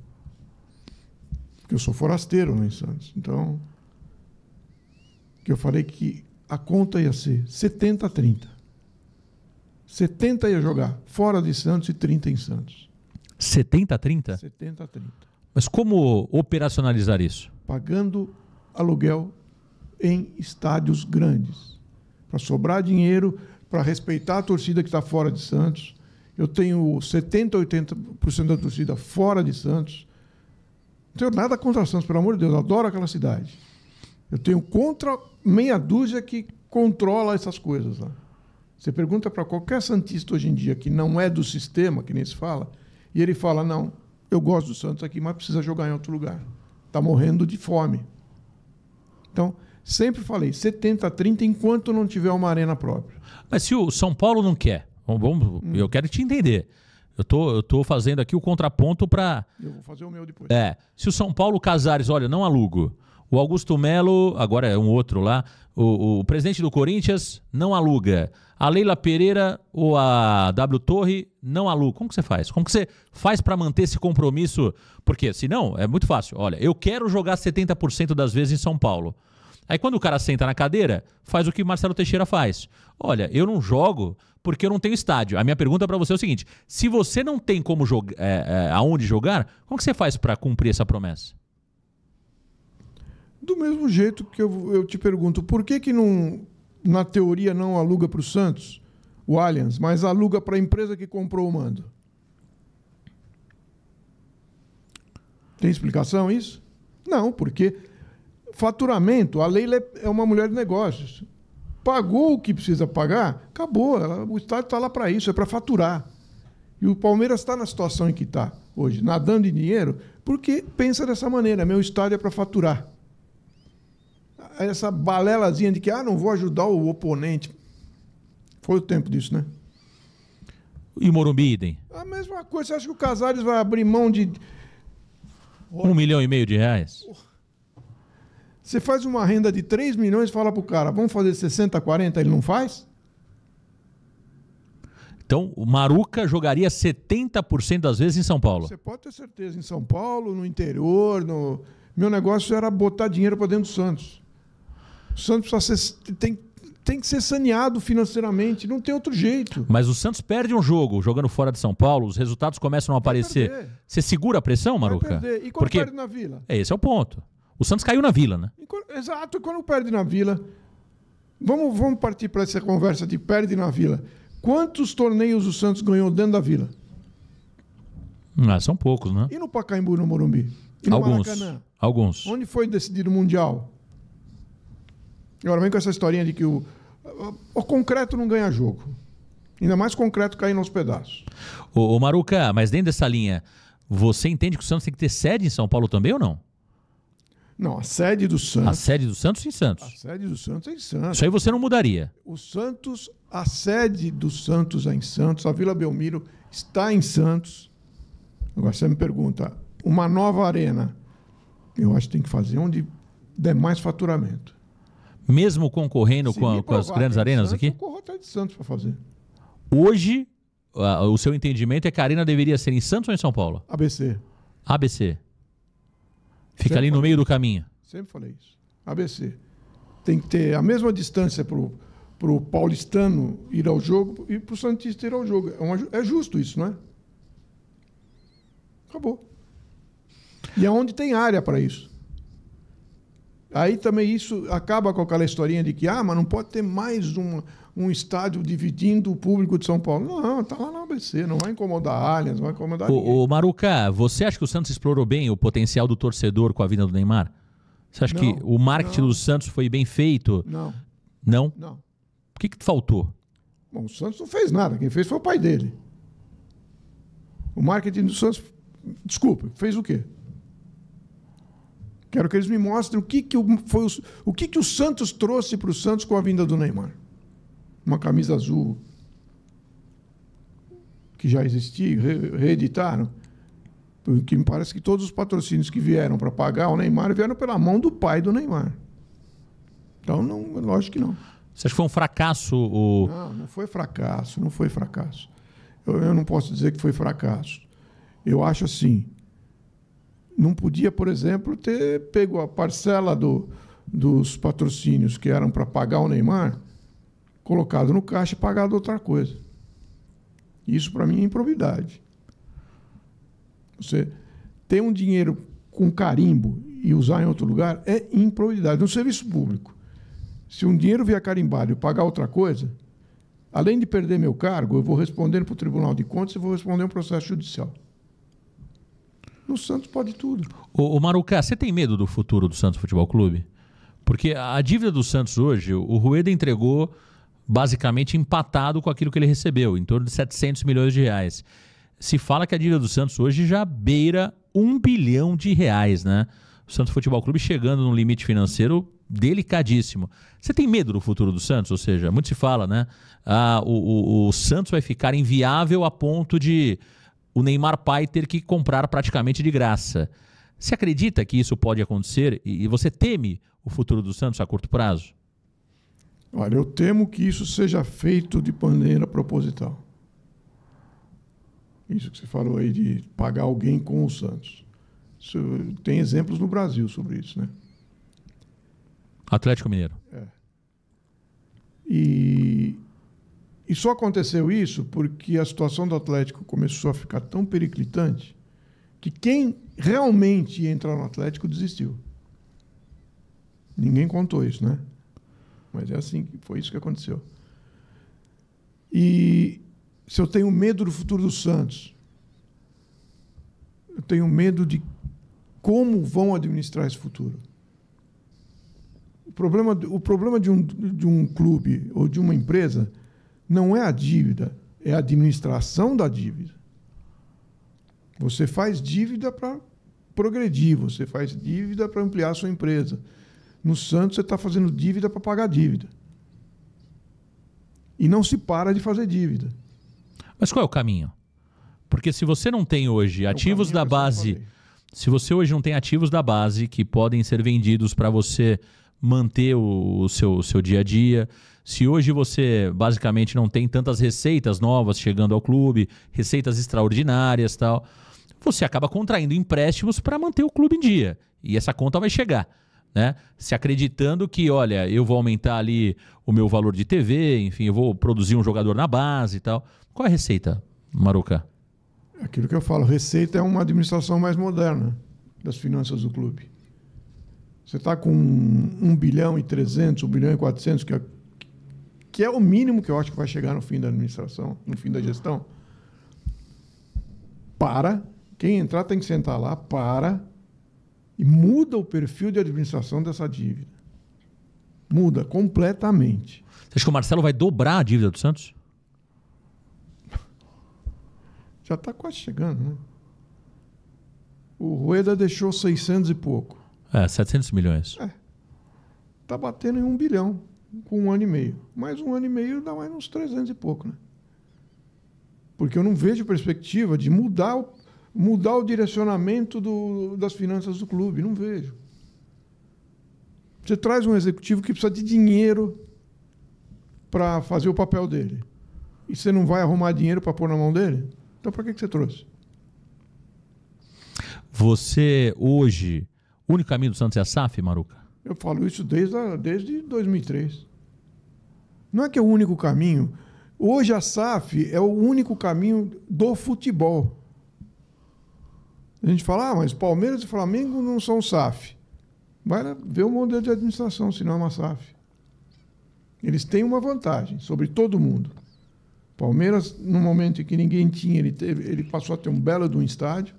Porque eu sou forasteiro lá em Santos. Então, que eu falei que a conta ia ser 70-30. 70 ia jogar fora de Santos e 30 em Santos. 70-30? 70-30. Mas como operacionalizar isso? Pagando aluguel em estádios grandes. Para sobrar dinheiro, para respeitar a torcida que está fora de Santos. Eu tenho 70%, 80% da torcida fora de Santos. Não tenho nada contra Santos, pelo amor de Deus, eu adoro aquela cidade. Eu tenho contra meia dúzia que controla essas coisas lá. Você pergunta para qualquer santista hoje em dia que não é do sistema, que nem se fala, e ele fala, não, eu gosto do Santos aqui, mas precisa jogar em outro lugar. Está morrendo de fome. Então, sempre falei, 70-30 enquanto não tiver uma arena própria. Mas se o São Paulo não quer, eu quero te entender. Eu tô fazendo aqui o contraponto para... Eu vou fazer o meu depois. Se o São Paulo Casares, olha, não alugo. O Augusto Melo, agora é um outro lá, o presidente do Corinthians não aluga. A Leila Pereira ou a W Torre não aluga. Como que você faz? Como que você faz para manter esse compromisso? Porque senão é muito fácil. Olha, eu quero jogar 70% das vezes em São Paulo. Aí quando o cara senta na cadeira, faz o que Marcelo Teixeira faz. Olha, eu não jogo porque eu não tenho estádio. A minha pergunta para você é o seguinte, se você não tem como jogar, aonde jogar, como que você faz para cumprir essa promessa? Do mesmo jeito que eu te pergunto, por que não, na teoria, não aluga para o Santos, o Allianz, mas aluga para a empresa que comprou o mando? Tem explicação isso? Não, porque faturamento, a Leila é uma mulher de negócios. Pagou o que precisa pagar, acabou. O Estado está lá para isso, é para faturar. E o Palmeiras está na situação em que está hoje, nadando em dinheiro, porque pensa dessa maneira, meu estádio é para faturar. Essa balelazinha de que não vou ajudar o oponente. Foi o tempo disso, né? E o Morumbi, idem? A mesma coisa. Você acha que o Casares vai abrir mão de... R$1,5 milhão de reais? Você faz uma renda de 3 milhões e fala pro cara, vamos fazer 60, 40, ele não faz? Então, o Maruca jogaria 70% das vezes em São Paulo? Você pode ter certeza. Em São Paulo, no interior, Meu negócio era botar dinheiro para dentro do Santos. O Santos tem que ser saneado financeiramente, não tem outro jeito. Mas o Santos perde um jogo jogando fora de São Paulo, os resultados começam a aparecer. Você segura a pressão, Maruca? Vai perder. E quando perde na Vila? Esse é o ponto. O Santos caiu na Vila, né? Exato, quando perde na Vila. Vamos partir para essa conversa de perde na Vila. Quantos torneios o Santos ganhou dentro da Vila? São poucos, né? E no Pacaembu, no Morumbi? E no Maracanã? Alguns. Onde foi decidido o Mundial? Agora vem com essa historinha de que o concreto não ganha jogo. Ainda mais concreto caindo aos pedaços. Ô Maruca, mas dentro dessa linha, você entende que o Santos tem que ter sede em São Paulo também ou não? Não, a sede do Santos... A sede do Santos em Santos. A sede do Santos é em Santos. Isso aí você não mudaria. A sede do Santos é em Santos, a Vila Belmiro está em Santos. Agora você me pergunta, uma nova arena, eu acho que tem que fazer onde der mais faturamento. Mesmo concorrendo com as grandes arenas Santos, aqui? Eu corro até de Santos para fazer. Hoje, o seu entendimento é que a arena deveria ser em Santos ou em São Paulo? ABC. ABC. Fica Sempre ali no meio do caminho. Sempre falei isso. ABC. Tem que ter a mesma distância para o paulistano ir ao jogo e para o santista ir ao jogo. É justo isso, não é? Acabou. E é onde tem área para isso. Aí também isso acaba com aquela historinha de que mas não pode ter mais um estádio dividindo o público de São Paulo. Não, tá lá na ABC, não vai incomodar a Allianz, não vai incomodar ninguém. Ô Maruca, você acha que o Santos explorou bem o potencial do torcedor com a vinda do Neymar? Você acha que o marketing do Santos foi bem feito? Não. Não? Não. O que faltou? Bom, o Santos não fez nada. Quem fez foi o pai dele. O marketing do Santos... Desculpa, fez o quê? Quero que eles me mostrem o que o Santos trouxe para o Santos com a vinda do Neymar. Uma camisa azul que já existia, reeditaram. Porque me parece que todos os patrocínios que vieram para pagar o Neymar vieram pela mão do pai do Neymar. Então, não, lógico que não. Você acha que foi um fracasso? Não foi fracasso, não foi fracasso. Eu não posso dizer que foi fracasso. Eu acho assim, não podia, por exemplo, ter pego a parcela dos patrocínios que eram para pagar o Neymar, colocado no caixa e pagado outra coisa. Isso, para mim, é improbidade. Você ter um dinheiro com carimbo e usar em outro lugar é improbidade. No serviço público, se um dinheiro vier carimbado e pagar outra coisa, além de perder meu cargo, eu vou responder para o Tribunal de Contas e vou responder um processo judicial. No Santos pode tudo. Ô Maruca, você tem medo do futuro do Santos Futebol Clube? Porque a dívida do Santos hoje, o Rueda entregou basicamente empatado com aquilo que ele recebeu, em torno de 700 milhões de reais. Se fala que a dívida do Santos hoje já beira R$1 bilhão, né? O Santos Futebol Clube chegando num limite financeiro delicadíssimo. Você tem medo do futuro do Santos? Ou seja, muito se fala, né? O Santos vai ficar inviável a ponto de o Neymar pai ter que comprar praticamente de graça. Você acredita que isso pode acontecer e você teme o futuro do Santos a curto prazo? Olha, eu temo que isso seja feito de maneira proposital. Isso que você falou aí de pagar alguém com o Santos. Isso, tem exemplos no Brasil sobre isso, né? Atlético Mineiro. E só aconteceu isso porque a situação do Atlético começou a ficar tão periclitante que quem realmente ia entrar no Atlético desistiu. Ninguém contou isso, né? Mas é assim, foi isso que aconteceu. E se eu tenho medo do futuro do Santos, eu tenho medo de como vão administrar esse futuro. O problema de um clube ou de uma empresa não é a dívida, é a administração da dívida. Você faz dívida para progredir, você faz dívida para ampliar a sua empresa. No Santos, você está fazendo dívida para pagar dívida. E não se para de fazer dívida. Mas qual é o caminho? Porque se você não tem hoje ativos da base, se você hoje não tem ativos da base que podem ser vendidos para você manter o seu dia a dia, se hoje você basicamente não tem tantas receitas novas chegando ao clube, receitas extraordinárias e tal, você acaba contraindo empréstimos para manter o clube em dia. E essa conta vai chegar, né? Se acreditando que, olha, eu vou aumentar ali o meu valor de TV, enfim, eu vou produzir um jogador na base e tal. Qual é a receita, Maruca? Aquilo que eu falo, receita é uma administração mais moderna das finanças do clube. Você está com 1 bilhão e 300, 1 bilhão e 400, que é o mínimo que eu acho que vai chegar no fim da administração, no fim da gestão. Quem entrar tem que sentar lá, e muda o perfil de administração dessa dívida. Muda completamente. Você acha que o Marcelo vai dobrar a dívida do Santos? Já está quase chegando, né? O Rueda deixou 600 e pouco. 700 milhões. Está batendo em 1 bilhão com 1 ano e meio. Mais 1 ano e meio dá mais uns 300 e pouco, né? Porque eu não vejo perspectiva de mudar o direcionamento das finanças do clube. Não vejo. Você traz um executivo que precisa de dinheiro para fazer o papel dele. E você não vai arrumar dinheiro para pôr na mão dele? Então, para que você trouxe? Você, hoje, o único caminho do Santos é a SAF, Maruca? Eu falo isso desde 2003. Não é que é o único caminho. Hoje a SAF é o único caminho do futebol. A gente fala, mas Palmeiras e Flamengo não são SAF. Vai ver o modelo de administração, se não é uma SAF. Eles têm uma vantagem sobre todo mundo. Palmeiras, no momento em que ninguém tinha, ele passou a ter um belo de um estádio.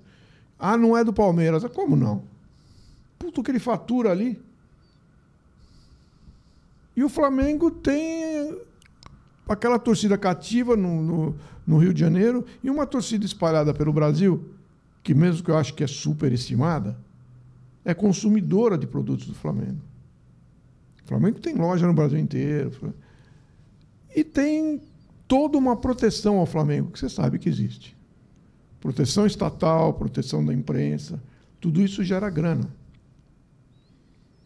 Não é do Palmeiras. Como não? Puta, o que ele fatura ali. E o Flamengo tem aquela torcida cativa no Rio de Janeiro e uma torcida espalhada pelo Brasil, que mesmo que eu acho que é superestimada, é consumidora de produtos do Flamengo. O Flamengo tem loja no Brasil inteiro. E tem toda uma proteção ao Flamengo, que você sabe que existe. Proteção estatal, proteção da imprensa, tudo isso gera grana.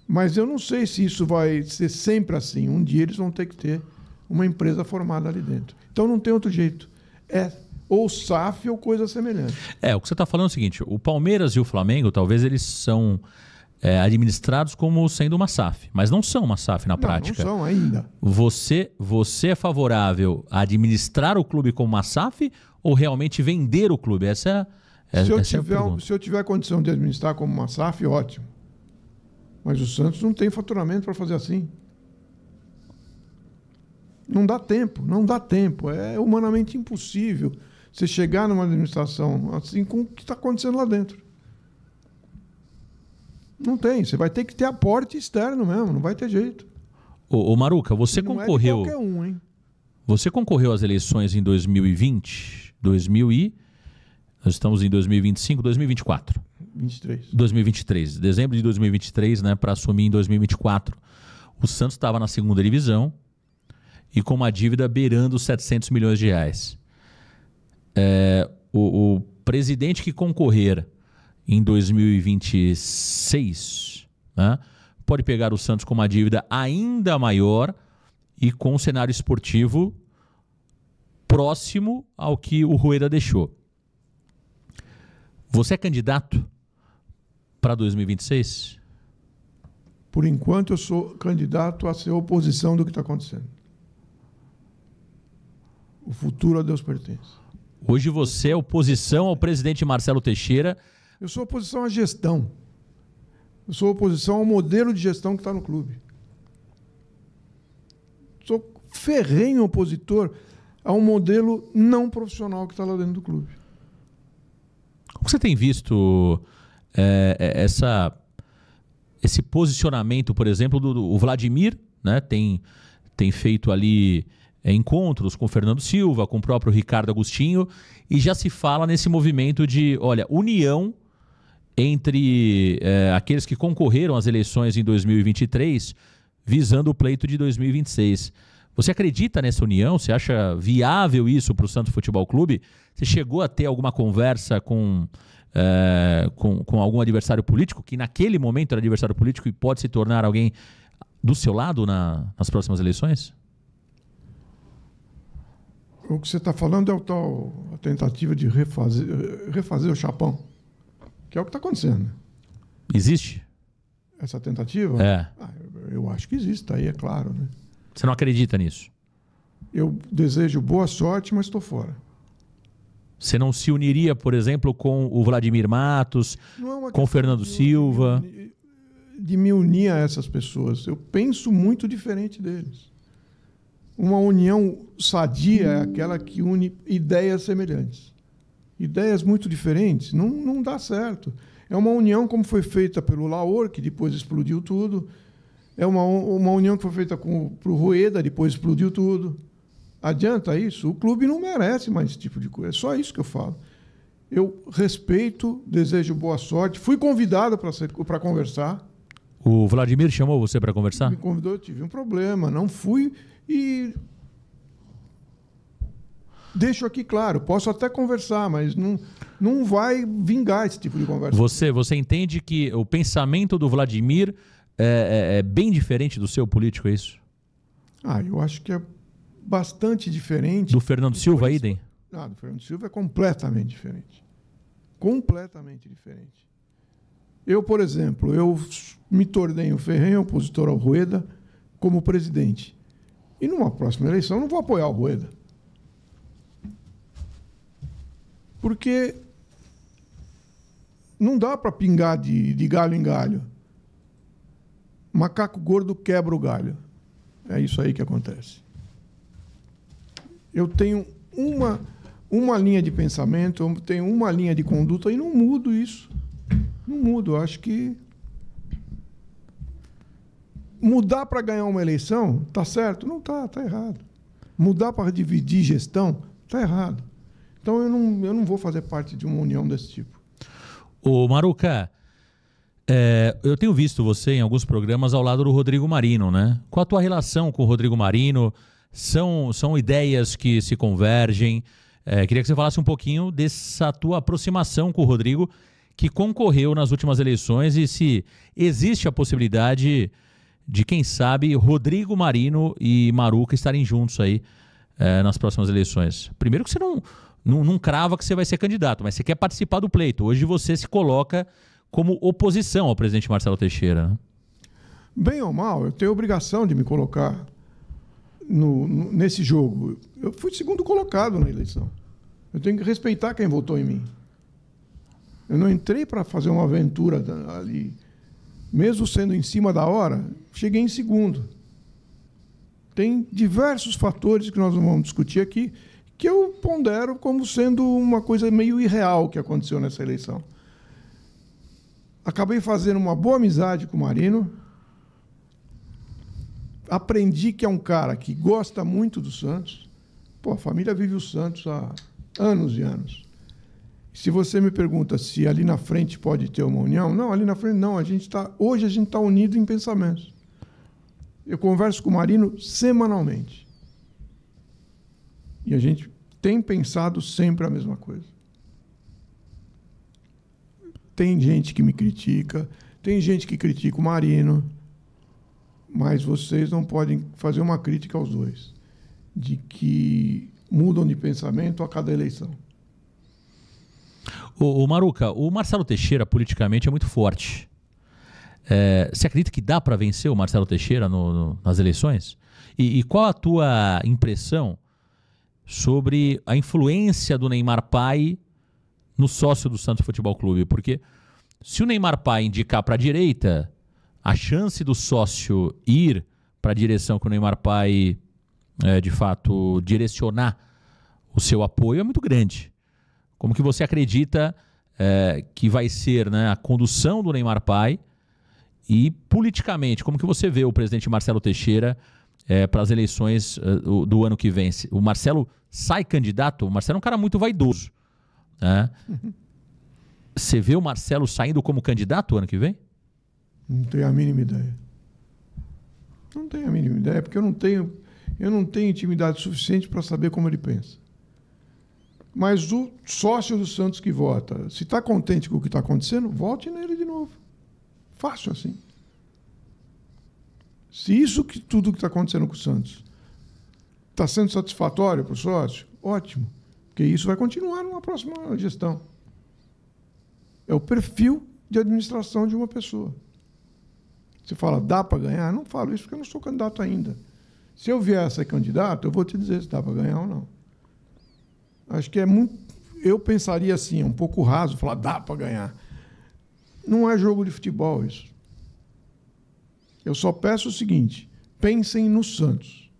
Mas eu não sei se isso vai ser sempre assim. Um dia eles vão ter que ter uma empresa formada ali dentro. Então não tem outro jeito. É ou SAF ou coisa semelhante. O que você está falando é o seguinte, o Palmeiras e o Flamengo, talvez eles são administrados como sendo uma SAF, mas não são uma SAF na prática. Não são ainda. Você é favorável a administrar o clube como uma SAF ou realmente vender o clube? Essa é a pergunta. Se eu tiver condição de administrar como uma SAF, ótimo. Mas o Santos não tem faturamento para fazer assim. Não dá tempo. É humanamente impossível você chegar numa administração assim com o que está acontecendo lá dentro. Não tem. Você vai ter que ter aporte externo mesmo, não vai ter jeito. Ô Maruca, você não concorreu... É de qualquer um, hein? Você concorreu às eleições em 2020, nós estamos em 2025, 2024. 2023, dezembro de 2023, né, para assumir em 2024. O Santos estava na segunda divisão e com uma dívida beirando os 700 milhões de reais. O presidente que concorrer em 2026, né, pode pegar o Santos com uma dívida ainda maior e com um cenário esportivo próximo ao que o Rueda deixou. Você é candidato para 2026? Por enquanto, eu sou candidato a ser oposição do que está acontecendo. O futuro a Deus pertence. Hoje você é oposição ao presidente Marcelo Teixeira. Eu sou oposição à gestão. Eu sou oposição ao modelo de gestão que está no clube. Sou ferrenho opositor a um modelo não profissional que está lá dentro do clube. Como você tem visto esse posicionamento, por exemplo, do Vladimir, né? Tem feito ali encontros com o Fernando Silva, com o próprio Ricardo Agostinho, e já se fala nesse movimento de, união entre aqueles que concorreram às eleições em 2023, visando o pleito de 2026. Você acredita nessa união? Você acha viável isso para o Santos Futebol Clube? Você chegou a ter alguma conversa com algum adversário político, que naquele momento era adversário político e pode se tornar alguém do seu lado nas próximas eleições? O que você está falando é a tentativa de refazer o chapão, que é o que está acontecendo. Existe? Essa tentativa? Eu acho que existe, aí é claro, né? Você não acredita nisso? Eu desejo boa sorte, mas estou fora. Você não se uniria, por exemplo, com o Vladimir Matos, com o Fernando Silva? De me unir a essas pessoas. Eu penso muito diferente deles. Uma união sadia é aquela que une ideias semelhantes. Ideias muito diferentes não dá certo. É uma união como foi feita pelo Laor, que depois explodiu tudo. É uma união que foi feita para o Rueda, depois explodiu tudo. Adianta isso? O clube não merece mais esse tipo de coisa. É só isso que eu falo. Eu respeito, desejo boa sorte. Fui convidado para conversar. O Vladimir chamou você para conversar? Me convidou, eu tive um problema. Não fui e... Deixo aqui claro, posso até conversar, mas não vai vingar esse tipo de conversa. Você entende que o pensamento do Vladimir é bem diferente do seu político, é isso? Eu acho que é bastante diferente. Do Fernando Silva, idem? Do Fernando Silva é completamente diferente. Completamente diferente. Eu, por exemplo, me tornei um ferrenho opositor ao Rueda como presidente. E numa próxima eleição eu não vou apoiar o Rueda. Porque não dá para pingar de galho em galho. Macaco gordo quebra o galho. É isso aí que acontece. Eu tenho uma linha de pensamento, eu tenho uma linha de conduta e não mudo isso. Não mudo. Eu acho que mudar para ganhar uma eleição, tá certo? Não tá errado. Mudar para dividir gestão está errado. Então eu não vou fazer parte de uma união desse tipo. Ô Maruca, eu tenho visto você em alguns programas ao lado do Rodrigo Marino, né? Qual a tua relação com o Rodrigo Marino? São ideias que se convergem. Queria que você falasse um pouquinho dessa tua aproximação com o Rodrigo, que concorreu nas últimas eleições, e se existe a possibilidade de, quem sabe, Rodrigo Marino e Maruca estarem juntos aí nas próximas eleições. Primeiro que você não crava que você vai ser candidato, mas você quer participar do pleito. Hoje você se coloca como oposição ao presidente Marcelo Teixeira, né? Bem ou mal, eu tenho a obrigação de me colocar nesse jogo. Eu fui segundo colocado na eleição. Eu tenho que respeitar quem votou em mim. Eu não entrei para fazer uma aventura ali. Mesmo sendo em cima da hora, cheguei em segundo. Tem diversos fatores que nós não vamos discutir aqui, que eu pondero como sendo uma coisa meio irreal que aconteceu nessa eleição. Acabei fazendo uma boa amizade com o Marino. Aprendi que é um cara que gosta muito do Santos. Pô, a família vive o Santos há anos e anos. Se você me pergunta se ali na frente pode ter uma união, não, ali na frente não. Hoje a gente está unido em pensamentos. Eu converso com o Marino semanalmente. E a gente tem pensado sempre a mesma coisa. Tem gente que me critica, tem gente que critica o Marino, mas vocês não podem fazer uma crítica aos dois, de que mudam de pensamento a cada eleição. O Maruca, o Marcelo Teixeira politicamente é muito forte. Você acredita que dá para vencer o Marcelo Teixeira nas eleições? E qual a tua impressão sobre a influência do Neymar Pai no sócio do Santos Futebol Clube? Porque se o Neymar Pai indicar para a direita, a chance do sócio ir para a direção que o Neymar Pai, de fato, direcionar o seu apoio é muito grande. Como que você acredita que vai ser, né, a condução do Neymar Pai? E politicamente, como que você vê o presidente Marcelo Teixeira para as eleições do ano que vem? O Marcelo sai candidato? O Marcelo é um cara muito vaidoso, né? Você vê o Marcelo saindo como candidato ano que vem? Não tenho a mínima ideia. Não tenho a mínima ideia, porque eu não tenho intimidade suficiente para saber como ele pensa. Mas o sócio do Santos que vota, se está contente com o que está acontecendo, vote nele de novo. Fácil assim. Se tudo que está acontecendo com o Santos está sendo satisfatório para o sócio, ótimo. Porque isso vai continuar numa próxima gestão. É o perfil de administração de uma pessoa. Você fala, dá para ganhar? Eu não falo isso porque eu não sou candidato ainda. Se eu vier a ser candidato, eu vou te dizer se dá para ganhar ou não. Acho que é muito... Eu pensaria assim, é um pouco raso, falar, dá para ganhar. Não é jogo de futebol isso. Eu só peço o seguinte, pensem no Santos.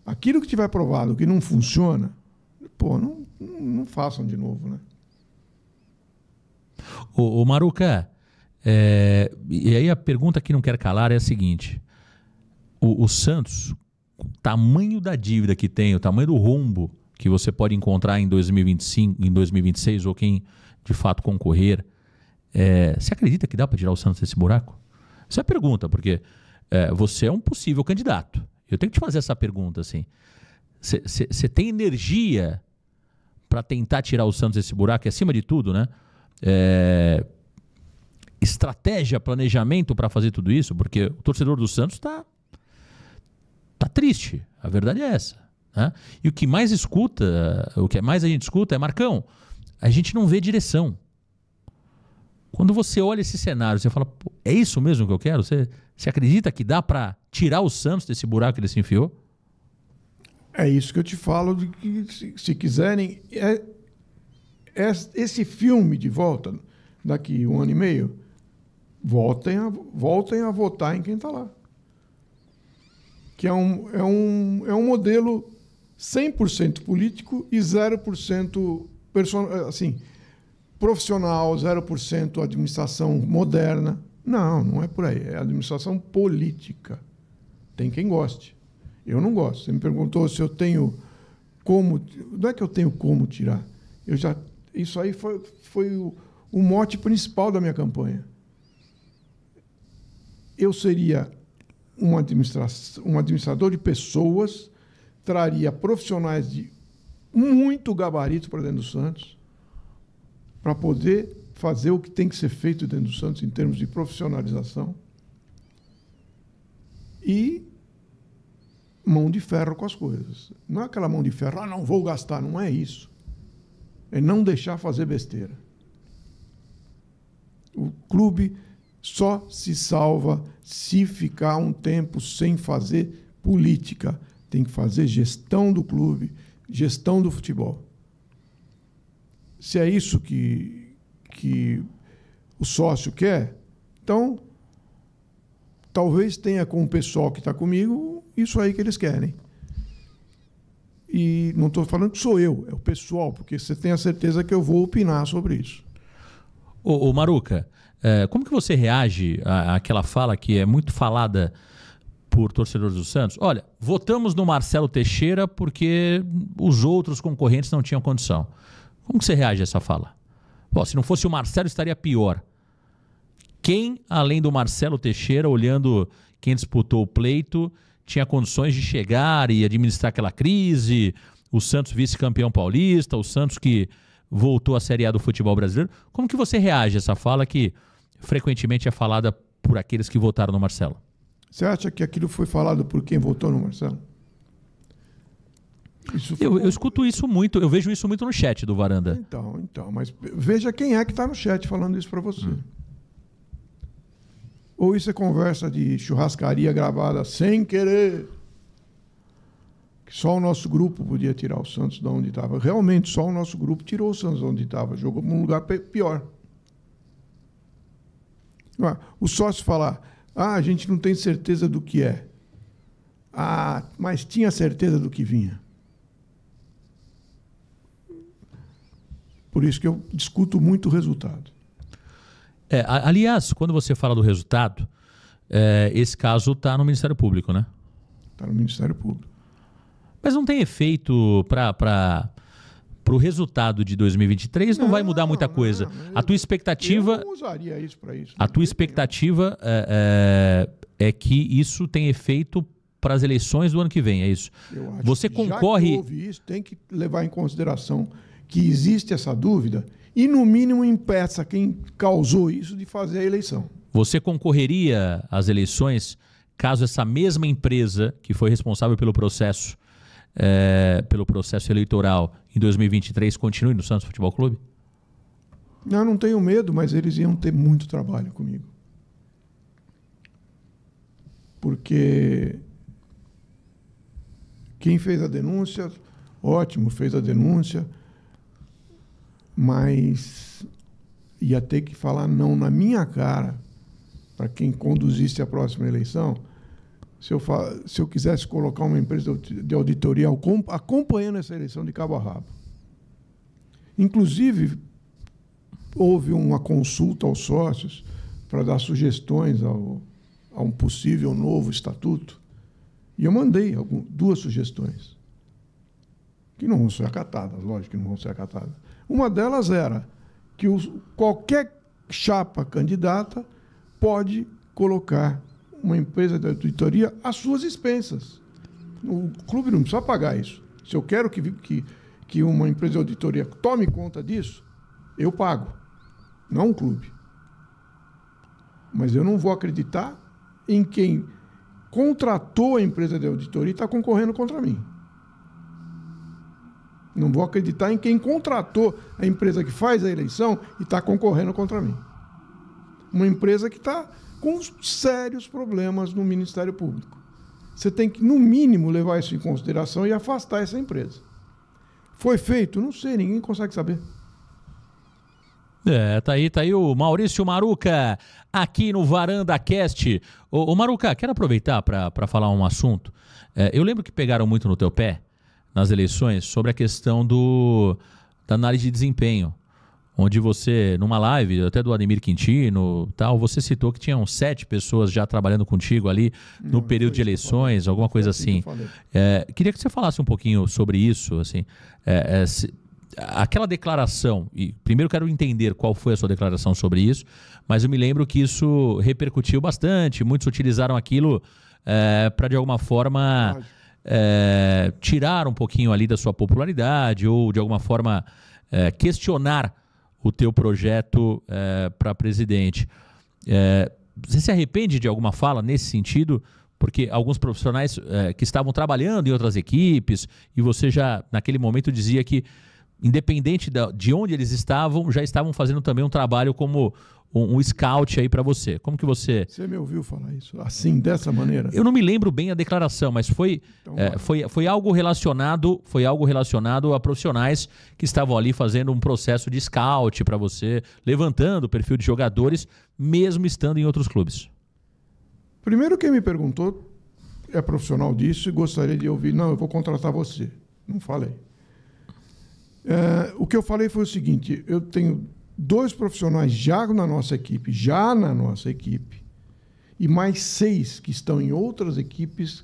Aquilo que tiver provado que não funciona, pô, não façam de novo, né? Ô Maruca, e aí a pergunta que não quer calar é a seguinte: o Santos, o tamanho da dívida que tem, o tamanho do rombo que você pode encontrar em 2025, em 2026, ou quem de fato concorrer, você acredita que dá para tirar o Santos desse buraco? Essa é a pergunta, porque você é um possível candidato. Eu tenho que te fazer essa pergunta, assim. Você tem energia para tentar tirar o Santos desse buraco? E, acima de tudo, né? Estratégia, planejamento para fazer tudo isso? Porque o torcedor do Santos está triste. A verdade é essa, né? E o que mais a gente escuta é: Marcão, a gente não vê direção. Quando você olha esse cenário, você fala, pô, é isso mesmo que eu quero? Você acredita que dá para tirar o Santos desse buraco que ele se enfiou? É isso que eu te falo, de que se quiserem, esse filme de volta, daqui 1 ano e meio, voltem a votar em quem está lá. Que é um modelo 100% político e 0% assim, profissional, 0% administração moderna. Não é por aí. É administração política. Tem quem goste. Eu não gosto. Você me perguntou se eu tenho como... Não é que eu tenho como tirar. Isso aí foi o mote principal da minha campanha. Eu seria um administrador de pessoas, traria profissionais de muito gabarito para dentro do Santos, para poder fazer o que tem que ser feito dentro do Santos em termos de profissionalização e mão de ferro com as coisas. Não é aquela mão de ferro, não vou gastar, não é isso. É não deixar fazer besteira. O clube só se salva se ficar um tempo sem fazer política. Tem que fazer gestão do clube, gestão do futebol. Se é isso que o sócio quer, então talvez tenha com o pessoal que está comigo isso aí que eles querem. E não estou falando que sou eu, é o pessoal, porque você tem a certeza que eu vou opinar sobre isso. Ô Maruca, como que você reage àquela fala que é muito falada por torcedores do Santos? Olha, votamos no Marcelo Teixeira porque os outros concorrentes não tinham condição. Como que você reage a essa fala? Pô, se não fosse o Marcelo, estaria pior. Quem, além do Marcelo Teixeira, olhando quem disputou o pleito, tinha condições de chegar e administrar aquela crise? O Santos vice-campeão paulista, o Santos que voltou à Série A do futebol brasileiro. Como que você reage a essa fala que frequentemente é falada por aqueles que votaram no Marcelo? Você acha que aquilo foi falado por quem votou no Marcelo? Eu escuto isso muito, eu vejo isso muito no chat do Varanda. Então, mas veja quem é que está no chat falando isso para você. Ou isso é conversa de churrascaria gravada sem querer, que só o nosso grupo podia tirar o Santos de onde estava. Realmente, só o nosso grupo tirou o Santos de onde estava. Jogou num lugar pior. O sócio falar, a gente não tem certeza do que é. Mas tinha certeza do que vinha. Por isso que eu discuto muito o resultado. Aliás, quando você fala do resultado, esse caso está no Ministério Público, né? Está no Ministério Público. Mas não tem efeito para o resultado de 2023? Não vai mudar muita coisa. A tua expectativa... Eu não usaria isso para isso. A tua expectativa é que isso tem efeito para as eleições do ano que vem, é isso? Eu acho você que concorre... já que houve isso, tem que levar em consideração que existe essa dúvida e, no mínimo, impeça quem causou isso de fazer a eleição. Você concorreria às eleições caso essa mesma empresa que foi responsável pelo processo eleitoral em 2023 continue no Santos Futebol Clube? Não tenho medo, mas eles iam ter muito trabalho comigo. Porque quem fez a denúncia, ótimo, fez a denúncia, mas ia ter que falar não na minha cara para quem conduzisse a próxima eleição, se eu quisesse colocar uma empresa de auditoria acompanhando essa eleição de cabo a rabo. Inclusive, houve uma consulta aos sócios para dar sugestões a um possível novo estatuto, e eu mandei duas sugestões, que não vão ser acatadas, lógico que não vão ser acatadas. Uma delas era que qualquer chapa candidata pode colocar uma empresa de auditoria às suas expensas. O clube não precisa pagar isso. Se eu quero que uma empresa de auditoria tome conta disso, eu pago, não o clube. Mas eu não vou acreditar em quem contratou a empresa de auditoria e está concorrendo contra mim. Não vou acreditar em quem contratou a empresa que faz a eleição e está concorrendo contra mim. Uma empresa que está com sérios problemas no Ministério Público. Você tem que, no mínimo, levar isso em consideração e afastar essa empresa. Foi feito? Não sei, ninguém consegue saber. Tá aí o Maurício Maruca, aqui no Varanda Cast. Ô Maruca, quero aproveitar para falar um assunto. Eu lembro que pegaram muito no teu pé nas eleições sobre a questão da análise de desempenho, onde você, numa live, até do Ademir Quintino, tal, você citou que tinham 7 pessoas já trabalhando contigo ali no período de eleições, alguma coisa assim. Queria que você falasse um pouquinho sobre isso, assim, aquela declaração, e primeiro quero entender qual foi a sua declaração sobre isso, mas eu me lembro que isso repercutiu bastante, muitos utilizaram aquilo para, de alguma forma, tirar um pouquinho ali da sua popularidade ou, de alguma forma, questionar o teu projeto para presidente. Você se arrepende de alguma fala nesse sentido? Porque alguns profissionais que estavam trabalhando em outras equipes, e você já, naquele momento, dizia que, independente de onde eles estavam, já estavam fazendo também um trabalho como um scout aí para você. Como que você... Você me ouviu falar isso assim, dessa maneira? Eu não me lembro bem a declaração, mas foi algo relacionado a profissionais que estavam ali fazendo um processo de scout para você, levantando o perfil de jogadores, mesmo estando em outros clubes. Primeiro, quem me perguntou é profissional disso e gostaria de ouvir, não, eu vou contratar você. Não falei. O que eu falei foi o seguinte, eu tenho 2 profissionais já na nossa equipe, e mais 6 que estão em outras equipes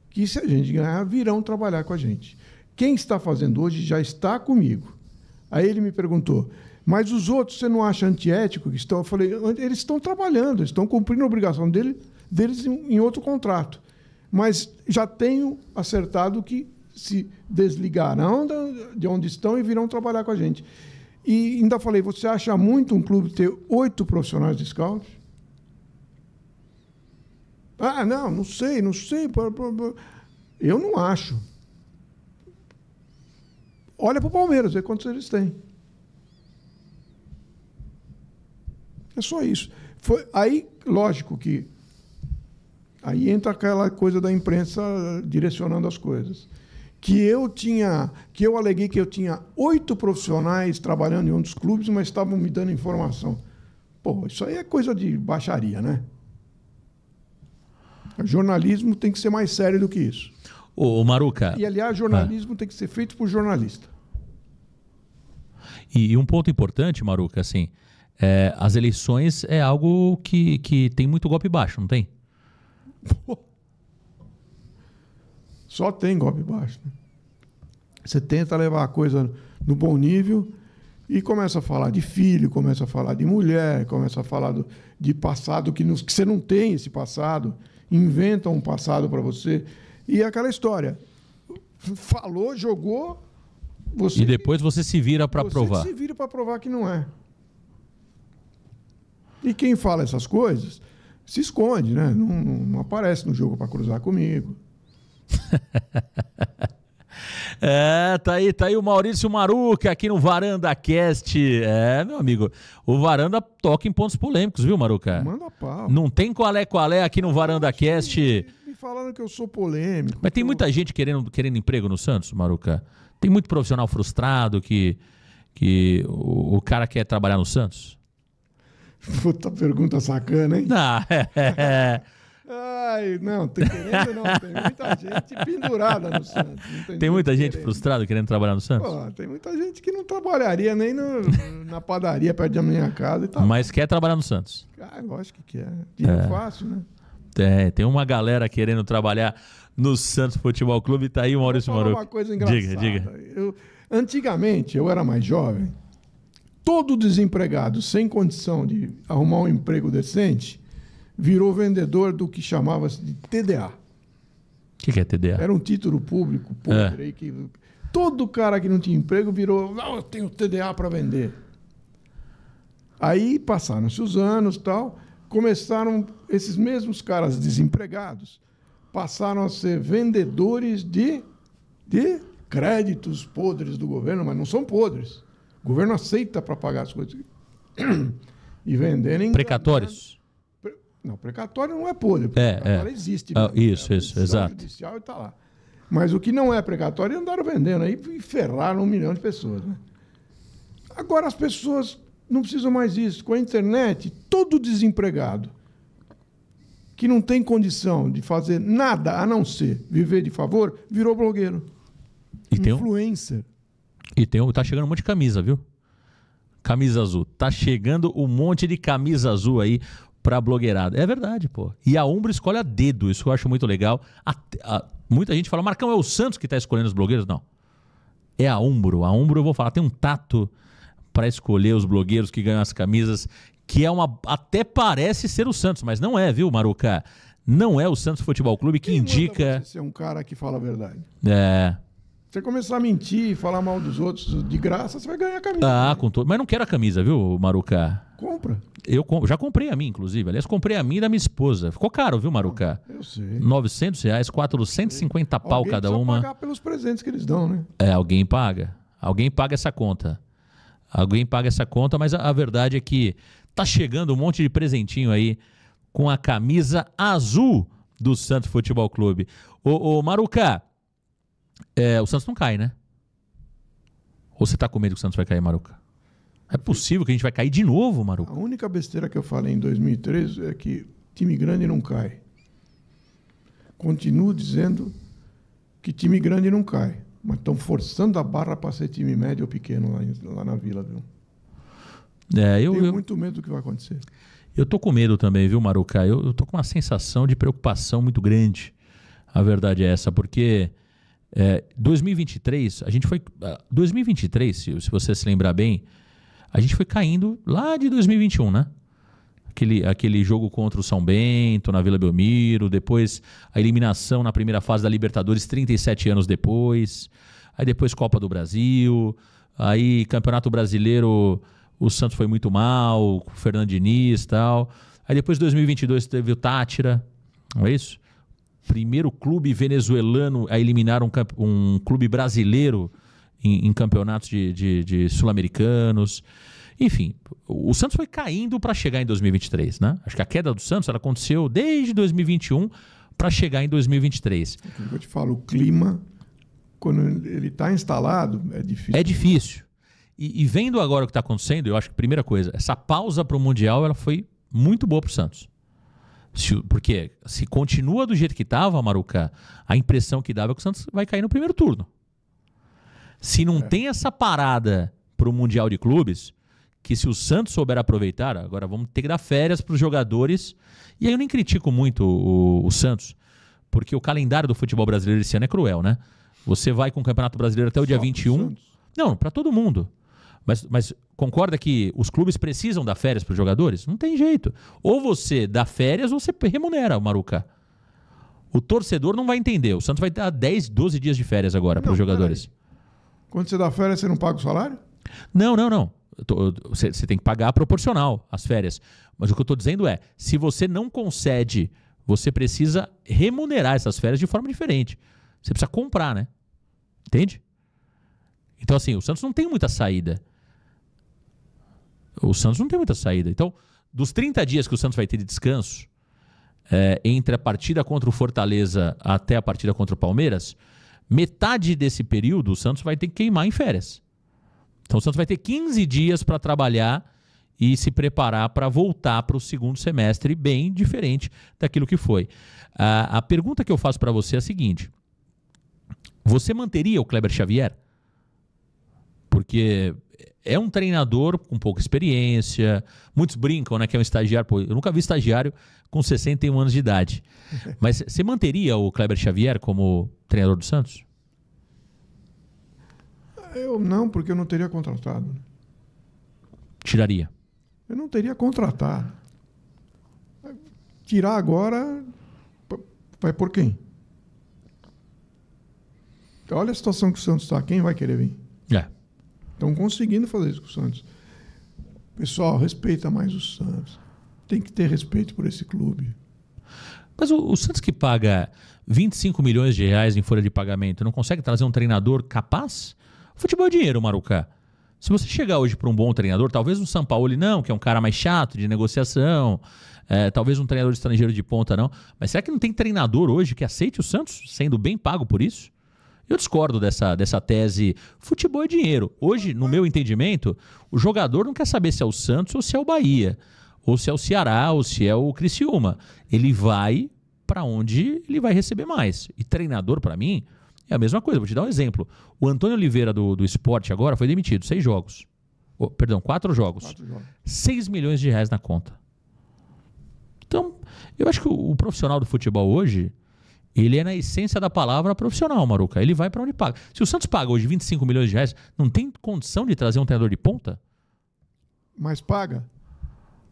que, se a gente ganhar, virão trabalhar com a gente. Quem está fazendo hoje já está comigo. Aí ele me perguntou, mas os outros você não acha antiético que estão? Eu falei, eles estão trabalhando, eles estão cumprindo a obrigação deles em outro contrato. Mas já tenho acertado que se desligarão de onde estão e virão trabalhar com a gente. E ainda falei, você acha muito um clube ter 8 profissionais de scout? Ah, não sei. Eu não acho. Olha para o Palmeiras, vê quantos eles têm. É só isso. Aí, lógico que aí entra aquela coisa da imprensa direcionando as coisas. Que eu aleguei que eu tinha 8 profissionais trabalhando em um dos clubes, mas estavam me dando informação. Pô, isso aí é coisa de baixaria, né? O jornalismo tem que ser mais sério do que isso. Ô, Maruca... E, aliás, jornalismo tem que ser feito por jornalista. E um ponto importante, Maruca, assim, as eleições é algo que tem muito golpe baixo, não tem? Pô. Só tem golpe baixo. Né? Você tenta levar a coisa no bom nível e começa a falar de filho, começa a falar de mulher, começa a falar de passado que você não tem esse passado, inventa um passado para você. E é aquela história. Falou, jogou... E depois você se vira para provar. Você se vira para provar que não é. E quem fala essas coisas se esconde, né? Não aparece no jogo para cruzar comigo. Tá aí o Maurício Maruca aqui no Varanda Cast. Meu amigo, o Varanda toca em pontos polêmicos, viu, Maruca? Manda pau. Não tem qual é aqui no Varanda Cast. Me falando que eu sou polêmico. Mas tem muita gente querendo emprego no Santos, Maruca? Tem muito profissional frustrado que o cara quer trabalhar no Santos? Puta pergunta sacana, hein? Não, Ai, não, tem muita gente pendurada no Santos. Tem muita gente frustrada querendo trabalhar no Santos? Pô, tem muita gente que não trabalharia nem na padaria perto da minha casa e tal. Mas quer trabalhar no Santos? Lógico que quer. Dinheiro fácil, Tem né? uma galera querendo trabalhar no Santos Futebol Clube. Tá aí o Maurício Maruca. Uma coisa engraçada. Diga. Antigamente, eu era mais jovem, todo desempregado sem condição de arrumar um emprego decente virou vendedor do que chamava-se de TDA. O que é TDA? Era um título público podre aí que todo cara que não tinha emprego virou, não, eu tenho TDA para vender. Aí passaram-se os anos e tal, começaram esses mesmos caras desempregados, passaram a ser vendedores de créditos podres do governo, mas não são podres. O governo aceita para pagar as coisas. E venderem... Precatórios? Não, precatório não é podre. Precatório existe. Isso, exato. Judicial e tá lá. Mas o que não é precatório, andaram vendendo aí e ferraram 1 milhão de pessoas. Né? Agora as pessoas não precisam mais disso. Com a internet, todo desempregado que não tem condição de fazer nada a não ser viver de favor, virou blogueiro. Influencer. Tá chegando um monte de camisa, viu? Camisa azul. Tá chegando um monte de camisa azul aí pra blogueirada. É verdade, pô. E a Umbro escolhe a dedo, isso eu acho muito legal. Muita gente fala, Marcão, é o Santos que tá escolhendo os blogueiros? Não. É a Umbro. A Umbro, eu vou falar, tem um tato para escolher os blogueiros que ganham as camisas, que é até parece ser o Santos, mas não é, viu, Maruca? Não é o Santos Futebol Clube que indica... Você é um cara que fala a verdade. É... Você começar a mentir, falar mal dos outros de graça, você vai ganhar a camisa. com todo. Mas não quero a camisa, viu, Maruca? Compra. Eu já comprei a minha, inclusive. Aliás, comprei a minha e da minha esposa. Ficou caro, viu, Maruca? Eu sei. R$900, 450 pau Alguém cada precisa uma. pagar pelos presentes que eles dão, né? Alguém paga. Alguém paga essa conta. Alguém paga essa conta, mas a verdade é que tá chegando um monte de presentinho aí com a camisa azul do Santos Futebol Clube. Ô Maruca, o Santos não cai, né? Ou você tá com medo que o Santos vai cair, Maruca? É possível que a gente vai cair de novo, Maruca? A única besteira que eu falei em 2013 é que time grande não cai. Continuo dizendo que time grande não cai. Mas estão forçando a barra para ser time médio ou pequeno lá na Vila, viu? Tenho muito medo do que vai acontecer. Eu tô com medo também, viu, Maruca? Eu tô com uma sensação de preocupação muito grande. A verdade é essa, porque 2023, a gente foi... 2023, se você se lembrar bem, a gente foi caindo lá de 2021, né? Aquele jogo contra o São Bento, na Vila Belmiro, depois a eliminação na primeira fase da Libertadores, 37 anos depois, aí depois Copa do Brasil, aí Campeonato Brasileiro, o Santos foi muito mal, com o Fernando Diniz e tal, aí depois 2022 teve o Táchira, não é isso? Primeiro clube venezuelano a eliminar um clube brasileiro em campeonatos de sul-americanos. Enfim, o Santos foi caindo para chegar em 2023, né? Acho que a queda do Santos ela aconteceu desde 2021 para chegar em 2023. Eu te falo, o clima, quando ele está instalado, é difícil. É difícil. E vendo agora o que está acontecendo, eu acho que, primeira coisa, essa pausa para o Mundial ela foi muito boa para o Santos. Porque se continua do jeito que estava, Maruca, a impressão que dava é que o Santos vai cair no primeiro turno. Se não tem essa parada para o Mundial de Clubes, que se o Santos souber aproveitar, agora vamos ter que dar férias para os jogadores. E aí eu nem critico muito o Santos, porque o calendário do futebol brasileiro esse ano é cruel, né? Você vai com o Campeonato Brasileiro até o dia 21. Não, para todo mundo. Mas concorda que os clubes precisam dar férias para os jogadores? Não tem jeito. Ou você dá férias ou você remunera, Maruca. O torcedor não vai entender. O Santos vai dar 10, 12 dias de férias agora para os jogadores. Quando você dá férias, você não paga o salário? Não. Você tem que pagar proporcional às férias. Mas o que eu estou dizendo é, se você não concede, você precisa remunerar essas férias de forma diferente. Você precisa comprar, né? Entende? Então, assim, o Santos não tem muita saída. Então, dos 30 dias que o Santos vai ter de descanso, entre a partida contra o Fortaleza até a partida contra o Palmeiras, metade desse período o Santos vai ter que queimar em férias. Então o Santos vai ter 15 dias para trabalhar e se preparar para voltar para o segundo semestre bem diferente daquilo que foi. A pergunta que eu faço para você é a seguinte: você manteria o Kleber Xavier? Porque é um treinador com pouca experiência, muitos brincam, né, que é um estagiário. Pô, eu nunca vi estagiário com 61 anos de idade. Mas você manteria o Kleber Xavier como treinador do Santos? Eu não, porque eu não teria contratado. Tiraria? Eu não teria contratado. Tirar agora, vai por quem? Olha a situação que o Santos está. Quem vai querer vir? Estão conseguindo fazer isso com o Santos. Pessoal, respeita mais o Santos. Tem que ter respeito por esse clube. Mas o Santos que paga 25 milhões de reais em folha de pagamento não consegue trazer um treinador capaz? Futebol é dinheiro, Maruca. Se você chegar hoje para um bom treinador, talvez um Sampaoli não, que é um cara mais chato de negociação, talvez um treinador estrangeiro de ponta não, mas será que não tem treinador hoje que aceite o Santos sendo bem pago por isso? Eu discordo dessa tese. Futebol é dinheiro. Hoje, no meu entendimento, o jogador não quer saber se é o Santos ou se é o Bahia, ou se é o Ceará, ou se é o Criciúma. Ele vai para onde ele vai receber mais. E treinador, para mim, é a mesma coisa. Vou te dar um exemplo. O Antônio Oliveira do Sport agora foi demitido, 6 jogos. Perdão, 4 jogos. 4 jogos. 6 milhões de reais na conta. Então, eu acho que o profissional do futebol hoje, ele é na essência da palavra profissional, Maruca. Ele vai para onde paga. Se o Santos paga hoje 25 milhões de reais, não tem condição de trazer um treinador de ponta? Mas paga.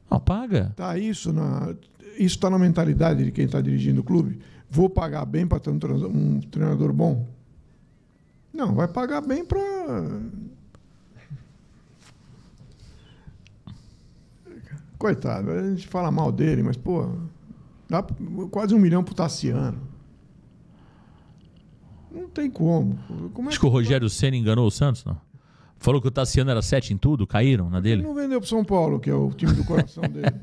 Não, paga. Tá isso está na mentalidade de quem está dirigindo o clube. Vou pagar bem para ter um treinador bom? Não, vai pagar bem para... Coitado, a gente fala mal dele, mas, pô, dá quase 1 milhão pro Tassiano. Não tem como. Acho que o Rogério Ceni enganou o Santos, não? Falou que o Tassiano era 7 em tudo, caíram na dele? Ele não vendeu pro São Paulo, que é o time do coração dele.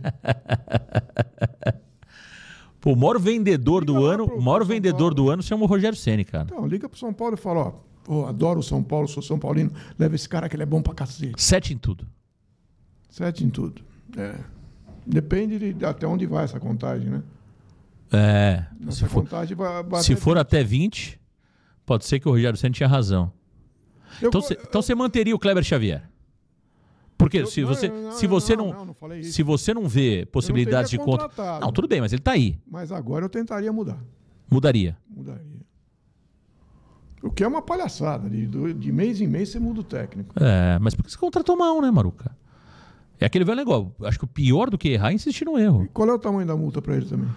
Pô, o maior vendedor do ano chama o Rogério Ceni, cara. Então, liga pro São Paulo e fala, ó, adoro o São Paulo, sou São Paulino, leva esse cara que ele é bom pra cacete. 7 em tudo. 7 em tudo. É. Depende de até onde vai essa contagem, né? É. Essa contagem vai se for até 20, pode ser que o Rogério Ceni tinha razão. Então você manteria o Kleber Xavier. Porque se você não vê possibilidades de conta... Não, tudo bem, mas ele está aí. Mas agora eu tentaria mudar. Mudaria. O que é uma palhaçada. De mês em mês você muda o técnico. É, mas porque você contratou mal, né, Maruca? É aquele velho negócio. Acho que o pior do que errar é insistir no erro. E qual é o tamanho da multa para ele também?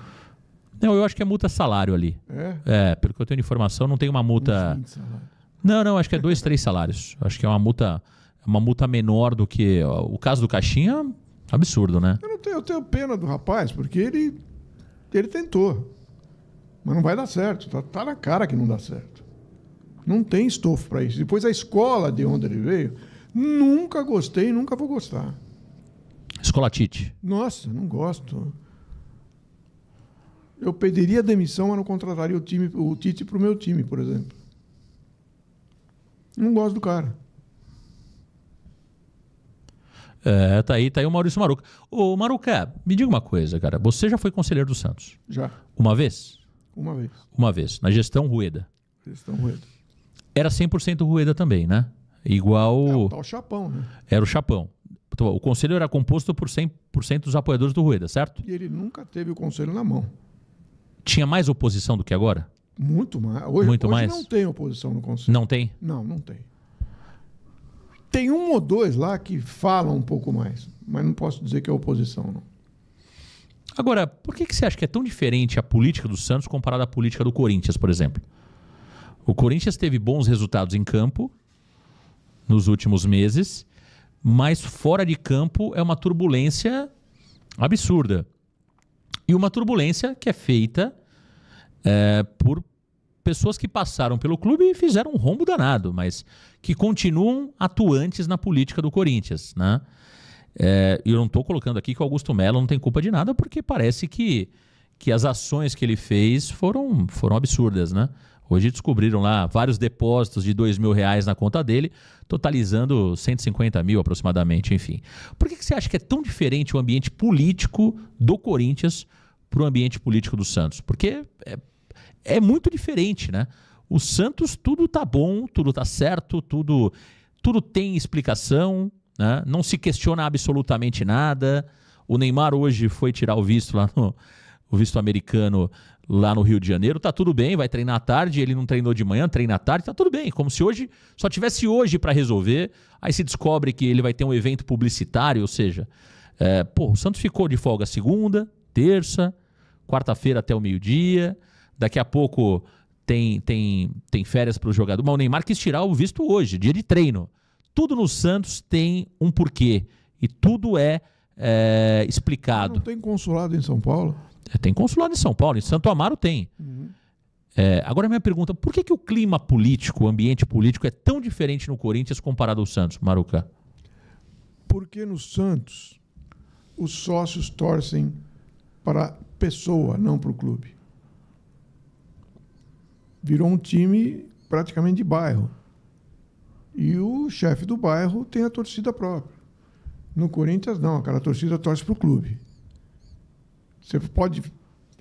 Não, eu acho que é multa salário ali. É? Pelo que eu tenho de informação, não tem uma multa... Não, acho que é 2, 3 salários. Acho que é uma multa menor do que... O caso do Caixinha, absurdo, né? Eu tenho pena do rapaz, porque ele tentou. Mas não vai dar certo. Tá na cara que não dá certo. Não tem estofo para isso. Depois a escola de onde ele veio, nunca gostei e nunca vou gostar. Escola Tite. Nossa, não gosto. Eu pediria demissão, mas não contrataria o Tite para o meu time, por exemplo. Não gosto do cara. Tá aí o Maurício Maruca. Ô, Maruca, me diga uma coisa, cara. Você já foi conselheiro do Santos? Já. Uma vez? Uma vez. Uma vez. Na gestão Rueda? Gestão Rueda. Era 100% Rueda também, né? Igual... o tal Chapão, né? Era o Chapão. Então, o conselho era composto por 100% dos apoiadores do Rueda, certo? E ele nunca teve o conselho na mão. Tinha mais oposição do que agora? Muito mais. Hoje mais? Não tem oposição no conselho. Não tem? Não tem. Tem 1 ou 2 lá que falam um pouco mais, mas não posso dizer que é oposição, não. Agora, por que você acha que é tão diferente a política do Santos comparada à política do Corinthians, por exemplo? O Corinthians teve bons resultados em campo nos últimos meses, mas fora de campo é uma turbulência absurda. E uma turbulência que é feita por pessoas que passaram pelo clube e fizeram um rombo danado, mas que continuam atuantes na política do Corinthians, né? Eu não estou colocando aqui que o Augusto Melo não tem culpa de nada, porque parece que as ações que ele fez foram absurdas, né? Hoje descobriram lá vários depósitos de R$2.000 na conta dele, totalizando 150 mil aproximadamente, enfim. Por que você acha que é tão diferente o ambiente político do Corinthians para o ambiente político do Santos? Porque é muito diferente, né? O Santos, tudo tá bom, tudo tá certo, tudo tem explicação, né? Não se questiona absolutamente nada. O Neymar hoje foi tirar o visto lá o visto americano lá no Rio de Janeiro, tá tudo bem, vai treinar à tarde, ele não treinou de manhã, treina à tarde, tá tudo bem, como se hoje só tivesse hoje para resolver, aí se descobre que ele vai ter um evento publicitário, ou seja, o Santos ficou de folga segunda, terça, quarta-feira até o meio-dia, daqui a pouco tem férias para o jogador, mas o Neymar quis tirar o visto hoje, dia de treino. Tudo no Santos tem um porquê e tudo é explicado. Não tem consulado em São Paulo? Tem consulado em São Paulo, em Santo Amaro tem. Uhum. Agora a minha pergunta, por que o clima político, o ambiente político é tão diferente no Corinthians comparado ao Santos, Maruca? Porque no Santos os sócios torcem para a pessoa, não para o clube. Virou um time praticamente de bairro. E o chefe do bairro tem a torcida própria. No Corinthians, não. Aquela torcida torce para o clube. Você pode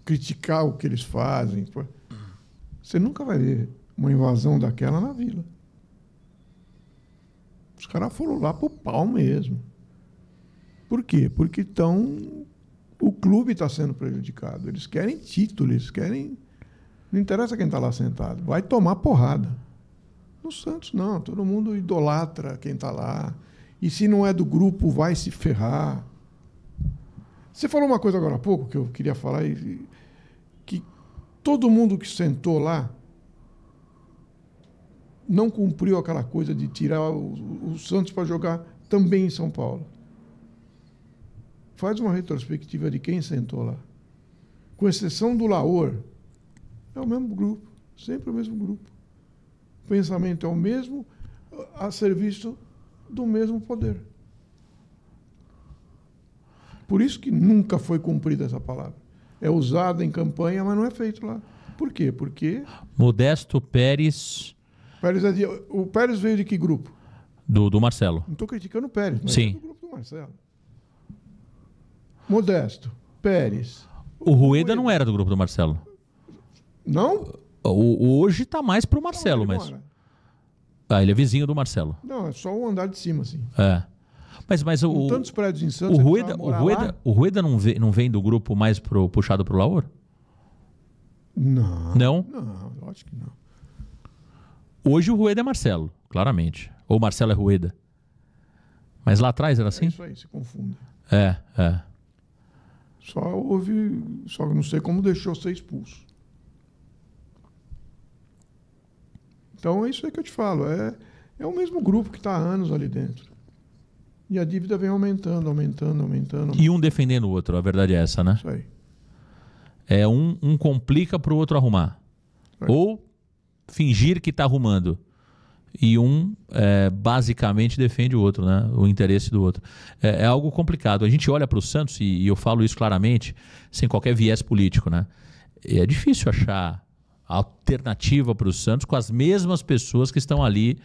criticar o que eles fazem. Você nunca vai ver uma invasão daquela na Vila. Os caras foram lá pro pau mesmo. Por quê? Porque o clube está sendo prejudicado. Eles querem título, eles querem... Não interessa quem está lá sentado. Vai tomar porrada. No Santos, não. Todo mundo idolatra quem está lá. E se não é do grupo, vai se ferrar. Você falou uma coisa agora há pouco que eu queria falar, que todo mundo que sentou lá não cumpriu aquela coisa de tirar o Santos para jogar também em São Paulo. Faz uma retrospectiva de quem sentou lá. Com exceção do Laor, é o mesmo grupo, sempre o mesmo grupo. O pensamento é o mesmo, a serviço do mesmo poder. Por isso que nunca foi cumprida essa palavra. É usada em campanha, mas não é feito lá. Por quê? Porque... Modesto Pérez... O Pérez veio de que grupo? Do Marcelo. Não estou criticando o Pérez, mas sim, é do grupo do Marcelo. Modesto, Pérez. O Rueda não era do grupo do Marcelo. Não? Hoje está mais pro Marcelo, não, mas... ele é vizinho do Marcelo. Não, é só o andar de cima, assim. É. Mas com tantos prédios em Santos... O Rueda não vem do grupo mais puxado pro Laor? Não. Não? Não, lógico que não. Hoje o Rueda é Marcelo, claramente. Ou Marcelo é Rueda. Mas lá atrás era assim? É isso aí, se confunde. É. Só que não sei como deixou ser expulso. Então é isso aí que eu te falo. É o mesmo grupo que está há anos ali dentro. E a dívida vem aumentando. E um defendendo o outro, a verdade é essa, né? Isso aí. Um complica para o outro arrumar. É. Ou fingir que está arrumando. E basicamente defende o outro, né? O interesse do outro. É algo complicado. A gente olha para o Santos, e eu falo isso claramente, sem qualquer viés político, né? É difícil achar alternativa para o Santos com as mesmas pessoas que estão ali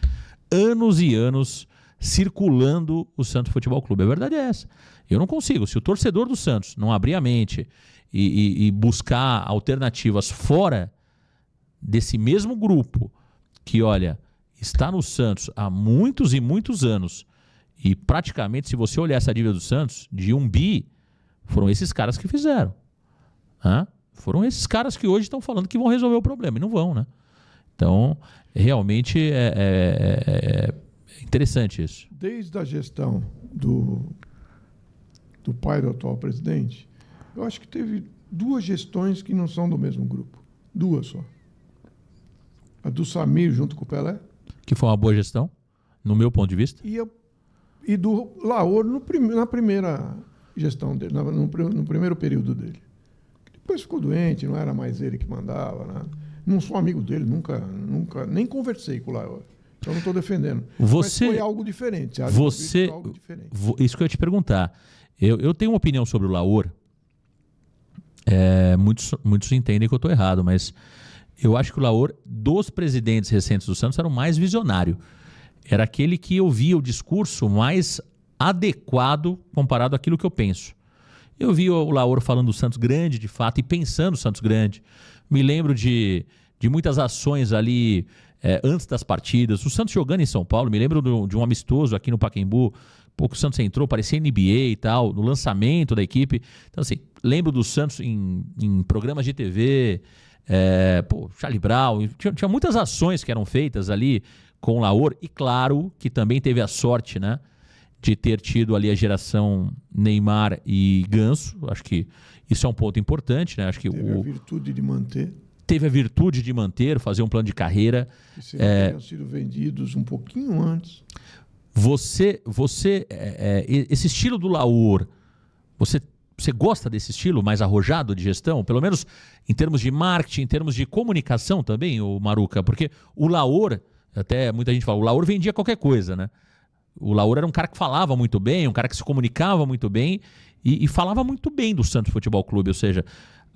anos e anos circulando o Santos Futebol Clube. A verdade é essa. Eu não consigo. Se o torcedor do Santos não abrir a mente e buscar alternativas fora desse mesmo grupo que, olha, está no Santos há muitos e muitos anos e praticamente, se você olhar essa dívida do Santos, de 1 bi, foram esses caras que fizeram. Foram esses caras que hoje estão falando que vão resolver o problema e não vão, né? Então, realmente é interessante isso. Desde a gestão do pai do atual presidente, eu acho que teve 2 gestões que não são do mesmo grupo. 2 só. A do Samir junto com o Pelé. Que foi uma boa gestão, no meu ponto de vista. E do Laor na primeira gestão dele, no primeiro período dele. Depois ficou doente, não era mais ele que mandava, nada. Não sou amigo dele, nunca nem conversei com o Laor. Então não estou defendendo. Mas foi algo diferente. Algo diferente. Isso que eu ia te perguntar. Eu tenho uma opinião sobre o Laor. Muitos entendem que eu estou errado, mas eu acho que o Laor, dos presidentes recentes do Santos, era o mais visionário. Era aquele que eu via o discurso mais adequado comparado àquilo que eu penso. Eu vi o Laor falando do Santos grande, de fato, e pensando o Santos grande. Me lembro de muitas ações ali antes das partidas. O Santos jogando em São Paulo, me lembro de um amistoso aqui no Pacaembu. O Santos entrou, parecia NBA e tal, no lançamento da equipe. Então, assim, lembro do Santos em programas de TV, Charlie Brown. Tinha muitas ações que eram feitas ali com o Laor. E claro que também teve a sorte, né, de ter tido ali a geração Neymar e Ganso. Acho que isso é um ponto importante, né? Acho que teve a virtude de manter. Teve a virtude de manter, fazer um plano de carreira. E se teriam sido vendidos um pouquinho antes. Esse estilo do Laor, você gosta desse estilo mais arrojado de gestão? Pelo menos em termos de marketing, em termos de comunicação também, o Maruca? Porque o Laor, até muita gente fala, o Laor vendia qualquer coisa, né? O Laor era um cara que falava muito bem, um cara que se comunicava muito bem e falava muito bem do Santos Futebol Clube. Ou seja,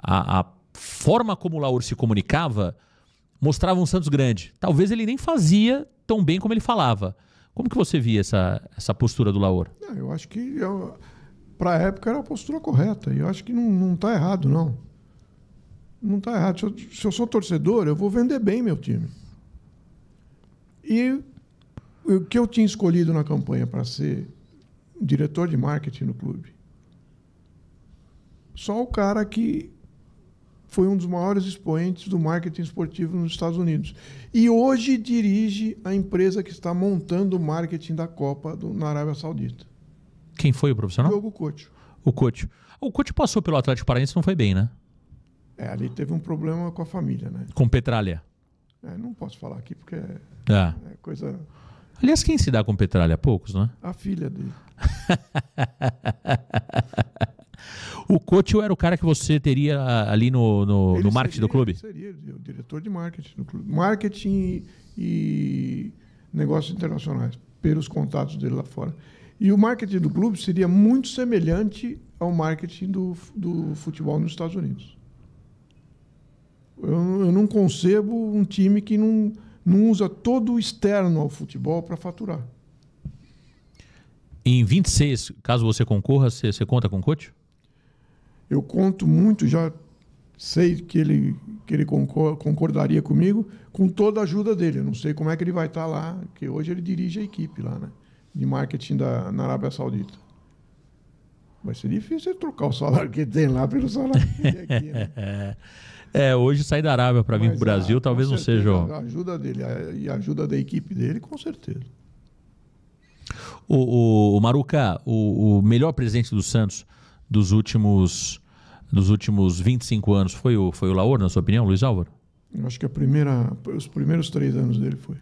a forma como o Laor se comunicava mostrava um Santos grande. Talvez ele nem fazia tão bem como ele falava. Como que você via essa postura do Laor? Eu acho que para a época era a postura correta. E eu acho que não está errado, não. Não está errado. Se eu sou torcedor, eu vou vender bem meu time. E o que eu tinha escolhido na campanha para ser diretor de marketing no clube, só o cara que foi um dos maiores expoentes do marketing esportivo nos Estados Unidos. E hoje dirige a empresa que está montando o marketing da Copa na Arábia Saudita. Quem foi o profissional? Diogo Coach. O Coach. O Coach passou pelo Atlético Paranaense e não foi bem, né? Ali teve um problema com a família, né? Com Petralha. Não posso falar aqui porque é coisa... Aliás, quem se dá com Petralha? Poucos, né? A filha dele. O Coach era o cara que você teria ali no marketing do clube? Ele seria o diretor de marketing do clube. Marketing e negócios internacionais, pelos contatos dele lá fora. E o marketing do clube seria muito semelhante ao marketing do futebol nos Estados Unidos. Eu não concebo um time que não usa todo o externo ao futebol para faturar. Em 26, caso você concorra, você conta com o Coach? Eu conto muito, já sei que ele concordaria comigo com toda a ajuda dele. Eu não sei como é que ele vai estar lá, porque hoje ele dirige a equipe lá, né, de marketing na Arábia Saudita. Vai ser difícil ele trocar o salário que tem lá pelo salário que tem aqui, né? Hoje sair da Arábia para vir para o Brasil talvez não seja... A ajuda dele e a ajuda da equipe dele, com certeza. O Maruca, o melhor presidente do Santos dos últimos 25 anos foi o Laor, na sua opinião, Luiz Álvaro? Eu acho que os primeiros 3 anos dele foi.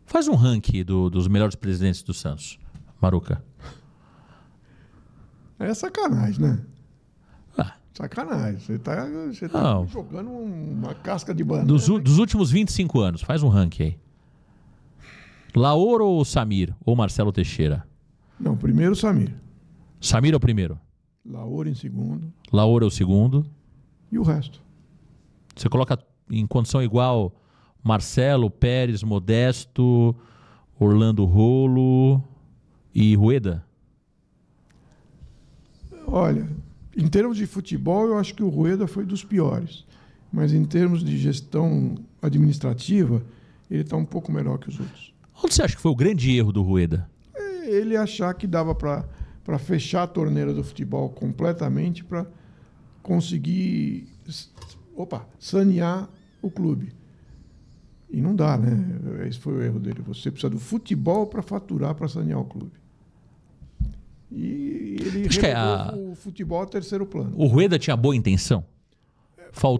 Faz um ranking dos melhores presidentes do Santos, Maruca. É sacanagem, né? Sacanagem. Você tá jogando uma casca de banana. Dos últimos 25 anos, faz um ranking aí. Laor ou Samir? Ou Marcelo Teixeira? Não, primeiro Samir. Samir é o primeiro? Laor em segundo. Laor é o segundo. E o resto? Você coloca em condição igual Marcelo, Pérez, Modesto, Orlando Rolo e Rueda? Olha, em termos de futebol, eu acho que o Rueda foi dos piores. Mas em termos de gestão administrativa, ele está um pouco melhor que os outros. Onde você acha que foi o grande erro do Rueda? Ele achar que dava para fechar a torneira do futebol completamente para conseguir sanear o clube. E não dá, né? Esse foi o erro dele. Você precisa do futebol para faturar, para sanear o clube. E ele relegou o futebol a terceiro plano. O Rueda tinha boa intenção?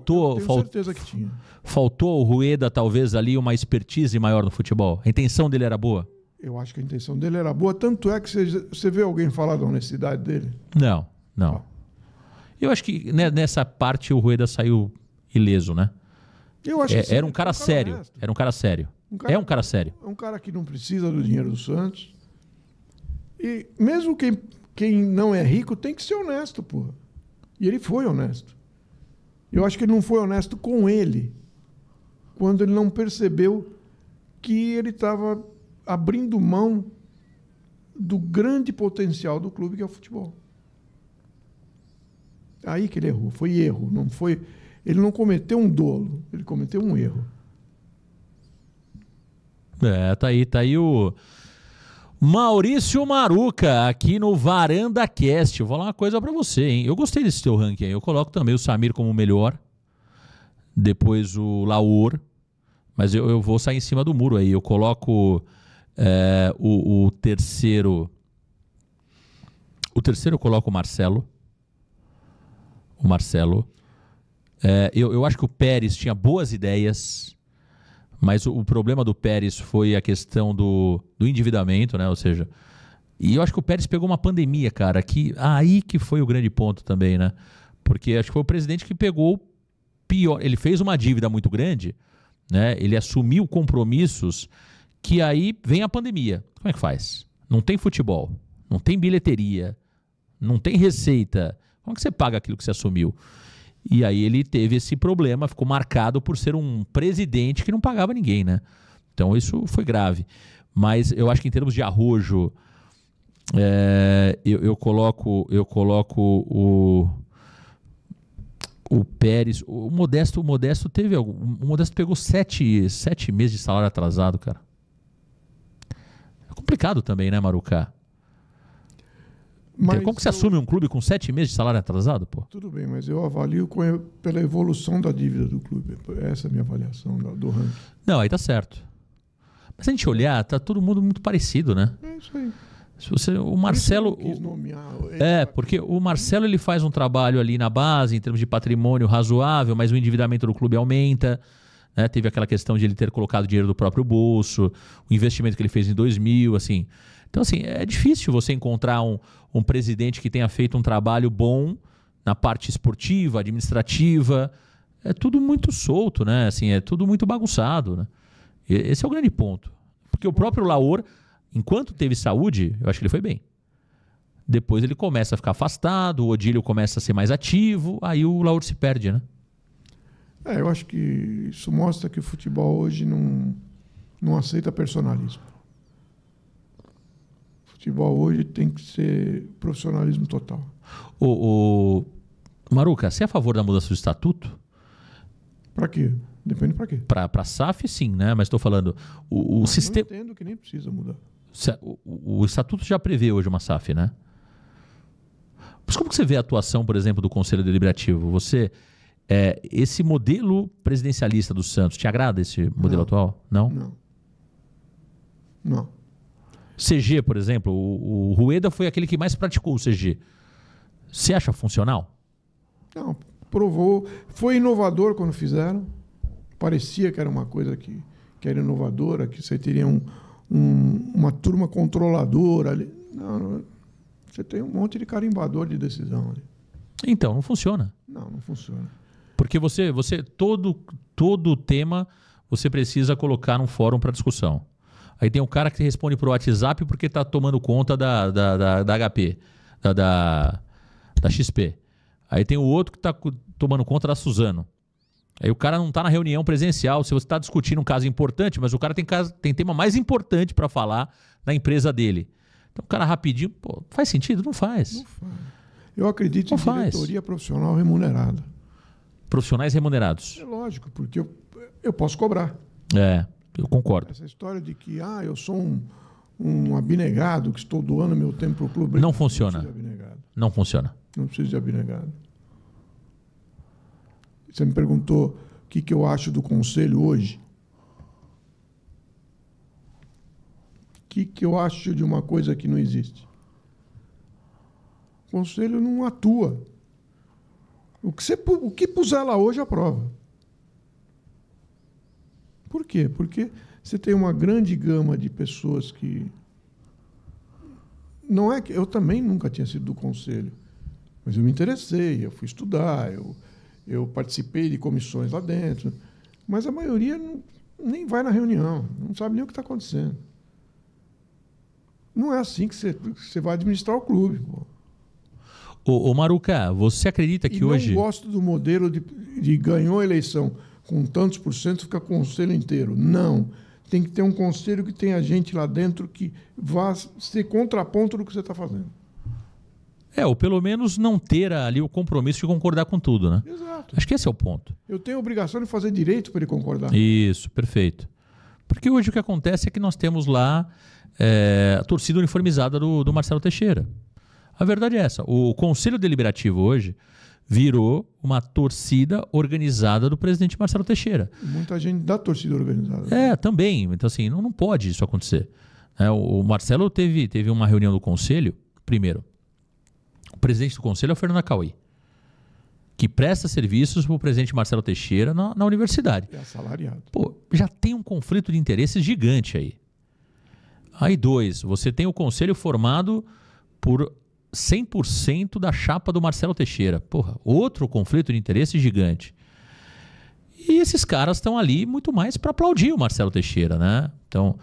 Tenho certeza que tinha. Faltou ao Rueda, talvez, ali uma expertise maior no futebol? A intenção dele era boa? Eu acho que a intenção dele era boa. Tanto é que você vê alguém falar da honestidade dele? Não. Eu acho que nessa parte o Rueda saiu ileso, né? Eu acho que era um cara sério. Honesto. Era um cara sério. É um cara sério. É um cara que não precisa do dinheiro do Santos. E mesmo quem não é rico tem que ser honesto, porra. E ele foi honesto. Eu acho que ele não foi honesto com ele quando ele não percebeu que ele estava abrindo mão do grande potencial do clube, que é o futebol. Aí que ele errou. Foi erro. Não foi... Ele não cometeu um dolo. Ele cometeu um erro. Tá aí o Maurício Maruca, aqui no Varanda Cast. Eu vou falar uma coisa pra você, hein? Eu gostei desse teu ranking aí. Eu coloco também o Samir como o melhor. Depois o Laor. Mas eu vou sair em cima do muro aí. Eu coloco o terceiro. O terceiro eu coloco o Marcelo. O Marcelo. Eu acho que o Pérez tinha boas ideias. Mas o problema do Pérez foi a questão do endividamento, né? Ou seja, e eu acho que o Pérez pegou uma pandemia, cara, aí que foi o grande ponto também, né? Porque acho que foi o presidente que pegou o pior. Ele fez uma dívida muito grande, né? Ele assumiu compromissos que aí vem a pandemia. Como é que faz? Não tem futebol, não tem bilheteria, não tem receita. Como é que você paga aquilo que você assumiu? E aí ele teve esse problema, ficou marcado por ser um presidente que não pagava ninguém, né? Então isso foi grave. Mas eu acho que em termos de arrojo, eu coloco o Pérez. O Modesto teve o Modesto pegou 7 meses de salário atrasado, cara. Complicado também, né, Maruca? Como que você assume um clube com 7 meses de salário atrasado, pô? Tudo bem, mas eu avalio pela evolução da dívida do clube. Essa é a minha avaliação do ranking. Não, aí tá certo. Mas se a gente olhar, tá todo mundo muito parecido, né? É isso aí. O Marcelo... porque o Marcelo ele faz um trabalho ali na base, em termos de patrimônio razoável, mas o endividamento do clube aumenta. Né? Teve aquela questão de ele ter colocado dinheiro do próprio bolso, o investimento que ele fez em 2000, assim. Então, assim, é difícil você encontrar um presidente que tenha feito um trabalho bom na parte esportiva, administrativa. É tudo muito solto, né? Assim, é tudo muito bagunçado, né? Esse é o grande ponto. Porque o próprio Laor, enquanto teve saúde, eu acho que ele foi bem. Depois ele começa a ficar afastado, o Odílio começa a ser mais ativo, aí o Laor se perde, né? Eu acho que isso mostra que o futebol hoje não aceita personalismo. Futebol hoje tem que ser profissionalismo total. Maruca, você é a favor da mudança do estatuto? Para quê? Depende para quê. Para a SAF, sim, né? Mas estou falando... o sistema... Eu entendo que nem precisa mudar. O estatuto já prevê hoje uma SAF, né? Mas como que você vê a atuação, por exemplo, do Conselho Deliberativo? Esse modelo presidencialista do Santos, te agrada esse modelo atual? Não? Não. CG, por exemplo, o Rueda foi aquele que mais praticou o CG. Você acha funcional? Não, provou. Foi inovador quando fizeram. Parecia que era uma coisa que era inovadora, que você teria uma turma controladora ali. Não, você tem um monte de carimbador de decisão ali. Então, não funciona. Não funciona. Porque todo tema você precisa colocar num fórum para discussão. Aí tem um cara que responde por WhatsApp porque está tomando conta da HP, da XP. Aí tem o outro que está tomando conta da Suzano. Aí o cara não está na reunião presencial. Se você está discutindo um caso importante, mas o cara tem tema mais importante para falar na empresa dele. Então o cara rapidinho, pô, faz sentido? Não faz. Não faz. Eu acredito em diretoria profissional remunerada. Profissionais remunerados. É lógico, porque eu posso cobrar. Eu concordo. Essa história de que eu sou um abnegado que estou doando meu tempo para o clube. Não funciona. Não funciona. Não preciso de abnegado. Você me perguntou o que eu acho do conselho hoje. O que eu acho de uma coisa que não existe? O conselho não atua. O que puser lá hoje aprova. Por quê? Porque você tem uma grande gama de pessoas que... Não é que eu também nunca tinha sido do conselho, mas eu me interessei, eu fui estudar, eu participei de comissões lá dentro, mas a maioria nem vai na reunião, não sabe nem o que está acontecendo. Não é assim que você vai administrar o clube, pô. Ô Maruca, você acredita que hoje... Eu não gosto do modelo de ganhou a eleição com tantos por cento, fica com o conselho inteiro. Não. Tem que ter um conselho que tenha gente lá dentro que vá ser contraponto do que você está fazendo. Ou pelo menos não ter ali o compromisso de concordar com tudo, né? Exato. Acho que esse é o ponto. Eu tenho a obrigação de fazer direito para ele concordar. Isso, perfeito. Porque hoje o que acontece é que nós temos lá a torcida uniformizada do Marcelo Teixeira. A verdade é essa. O Conselho Deliberativo hoje virou uma torcida organizada do presidente Marcelo Teixeira. Muita gente da torcida organizada. Também. Então, assim, não pode isso acontecer. O Marcelo teve uma reunião do Conselho. Primeiro, o presidente do Conselho é o Fernando Acauí, que presta serviços para o presidente Marcelo Teixeira na universidade. É assalariado. Pô, já tem um conflito de interesses gigante aí. Aí, 2, você tem o Conselho formado por 100% da chapa do Marcelo Teixeira. Porra, outro conflito de interesse gigante. E esses caras estão ali muito mais para aplaudir o Marcelo Teixeira, né? Então,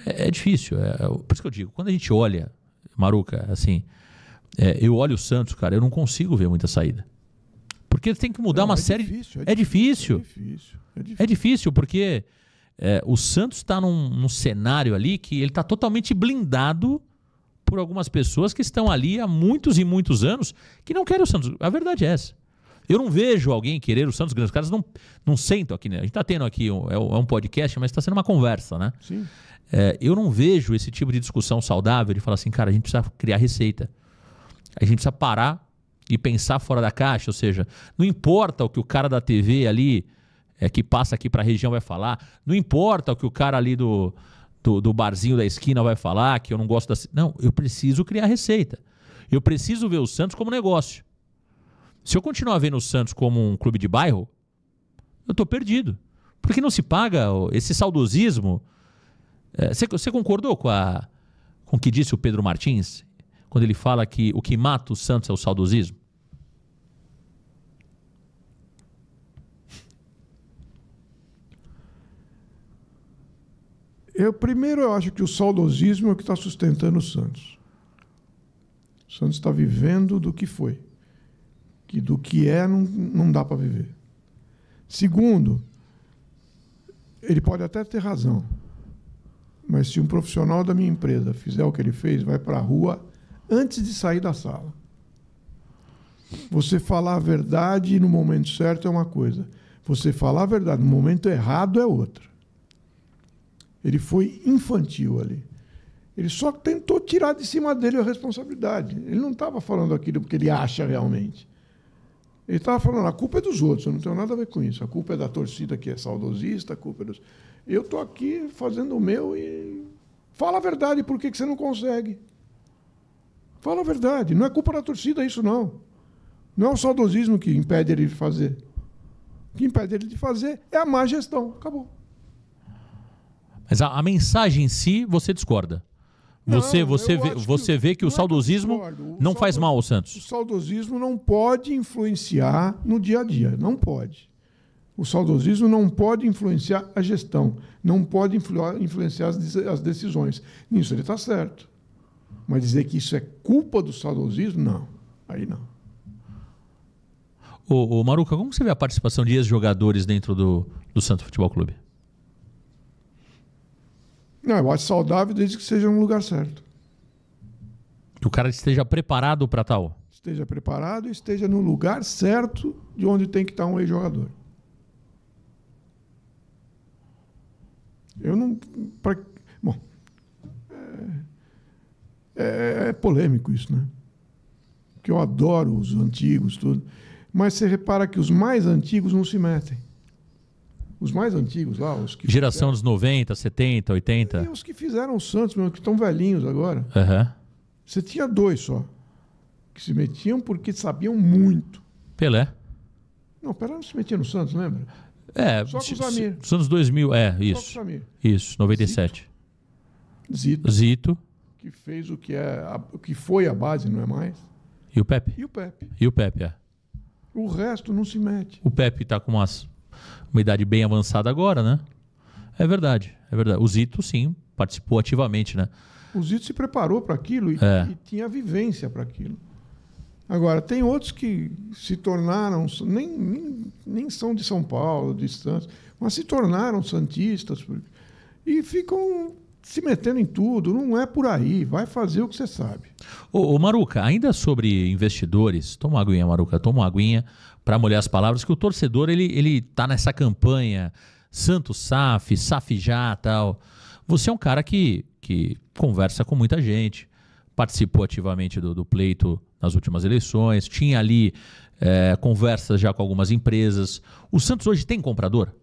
é difícil. Por isso que eu digo, quando a gente olha, Maruca, assim, eu olho o Santos, cara, eu não consigo ver muita saída. Porque tem que mudar uma série... É difícil. É difícil, porque o Santos está num cenário ali que ele está totalmente blindado por algumas pessoas que estão ali há muitos e muitos anos que não querem o Santos. A verdade é essa. Eu não vejo alguém querer o Santos grande. Os caras não sentam aqui, né? A gente está tendo aqui, é um podcast, mas está sendo uma conversa, né? Sim. Eu não vejo esse tipo de discussão saudável de falar assim, cara, a gente precisa criar receita. A gente precisa parar e pensar fora da caixa. Ou seja, não importa o que o cara da TV ali, que passa aqui para a região vai falar, não importa o que o cara ali do barzinho da esquina vai falar, que eu não gosto da... Não, eu preciso criar receita. Eu preciso ver o Santos como negócio. Se eu continuar vendo o Santos como um clube de bairro, eu estou perdido. Porque não se paga esse saudosismo. Você concordou com o que disse o Pedro Martins, quando ele fala que o que mata o Santos é o saudosismo? Primeiro, eu acho que o saudosismo é o que está sustentando o Santos. O Santos está vivendo do que foi. Que do que não dá para viver. Segundo, ele pode até ter razão, mas se um profissional da minha empresa fizer o que ele fez, vai para a rua antes de sair da sala. Você falar a verdade no momento certo é uma coisa. Você falar a verdade no momento errado é outra. Ele foi infantil ali. Ele só tentou tirar de cima dele a responsabilidade. Ele não estava falando aquilo porque ele acha realmente. Ele estava falando, a culpa é dos outros, eu não tenho nada a ver com isso. A culpa é da torcida que é saudosista, a culpa é dos... Eu estou aqui fazendo o meu e... Fala a verdade, por que você não consegue? Fala a verdade, não é culpa da torcida isso, não. Não é o saudosismo que impede ele de fazer. O que impede ele de fazer é a má gestão. Acabou. Mas a mensagem em si, você discorda? Você vê que o saudosismo não faz mal ao Santos. O saudosismo não pode influenciar no dia a dia. Não pode. O saudosismo não pode influenciar a gestão. Não pode influenciar as decisões. Nisso ele está certo. Mas dizer que isso é culpa do saudosismo, não. Aí não. Ô Maruca, como você vê a participação de ex-jogadores dentro do Santos Futebol Clube? Não, eu acho saudável desde que seja no lugar certo. Que o cara esteja preparado para tal. Esteja preparado e esteja no lugar certo de onde tem que estar um ex-jogador. Eu não... Bom, é polêmico isso, né? Porque eu adoro os antigos, tudo. Mas você repara que os mais antigos não se metem. Os mais antigos lá, os que... Geração dos 90, 70, 80. E os que fizeram o Santos, mesmo, que estão velhinhos agora. Uhum. Você tinha dois só. Que se metiam porque sabiam muito. Pelé. Não, Pelé não se metia no Santos, lembra? Só com o Zamir. Dos anos 2000, isso. Só com o Zamir. Isso, 97. Zito. Que fez o que foi a base, não é mais. E o Pepe? E o Pepe, O resto não se mete. O Pepe está com uma idade bem avançada agora, né? É verdade. O Zito, sim, participou ativamente, né? O Zito se preparou para aquilo e tinha vivência para aquilo. Agora, tem outros que se tornaram, nem são de São Paulo, de Santos, mas se tornaram santistas e ficam se metendo em tudo. Não é por aí, vai fazer o que você sabe. Ô Maruca, ainda sobre investidores, toma uma aguinha, Maruca, toma uma aguinha para molhar as palavras, que o torcedor ele tá nessa campanha Santos SAF, SAF já, tal. Você é um cara que conversa com muita gente, participou ativamente do pleito nas últimas eleições, tinha ali conversas já com algumas empresas. O Santos hoje tem comprador?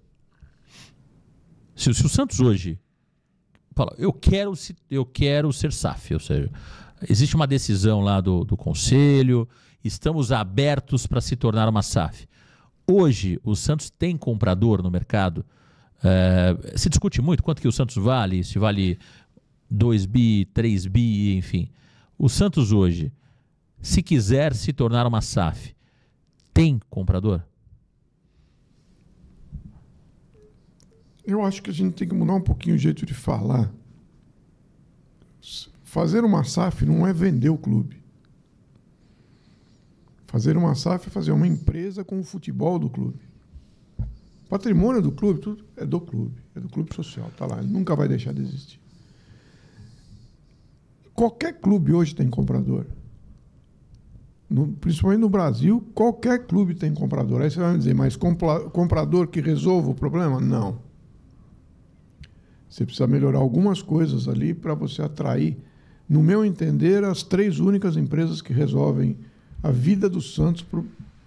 Se o Santos hoje fala, eu quero ser SAF, ou seja, existe uma decisão lá do conselho, estamos abertos para se tornar uma SAF. Hoje, o Santos tem comprador no mercado? Se discute muito quanto que o Santos vale, se vale 2 bi, 3 bi, enfim. O Santos hoje, se quiser se tornar uma SAF, tem comprador? Eu acho que a gente tem que mudar um pouquinho o jeito de falar. Fazer uma SAF não é vender o clube. Fazer uma SAF é fazer uma empresa com o futebol do clube. O patrimônio do clube, tudo é do clube social, está lá, ele nunca vai deixar de existir. Qualquer clube hoje tem comprador. Principalmente no Brasil, qualquer clube tem comprador. Aí você vai me dizer, mas comprador que resolva o problema? Não. Você precisa melhorar algumas coisas ali para você atrair, no meu entender, as 3 únicas empresas que resolvem a vida do Santos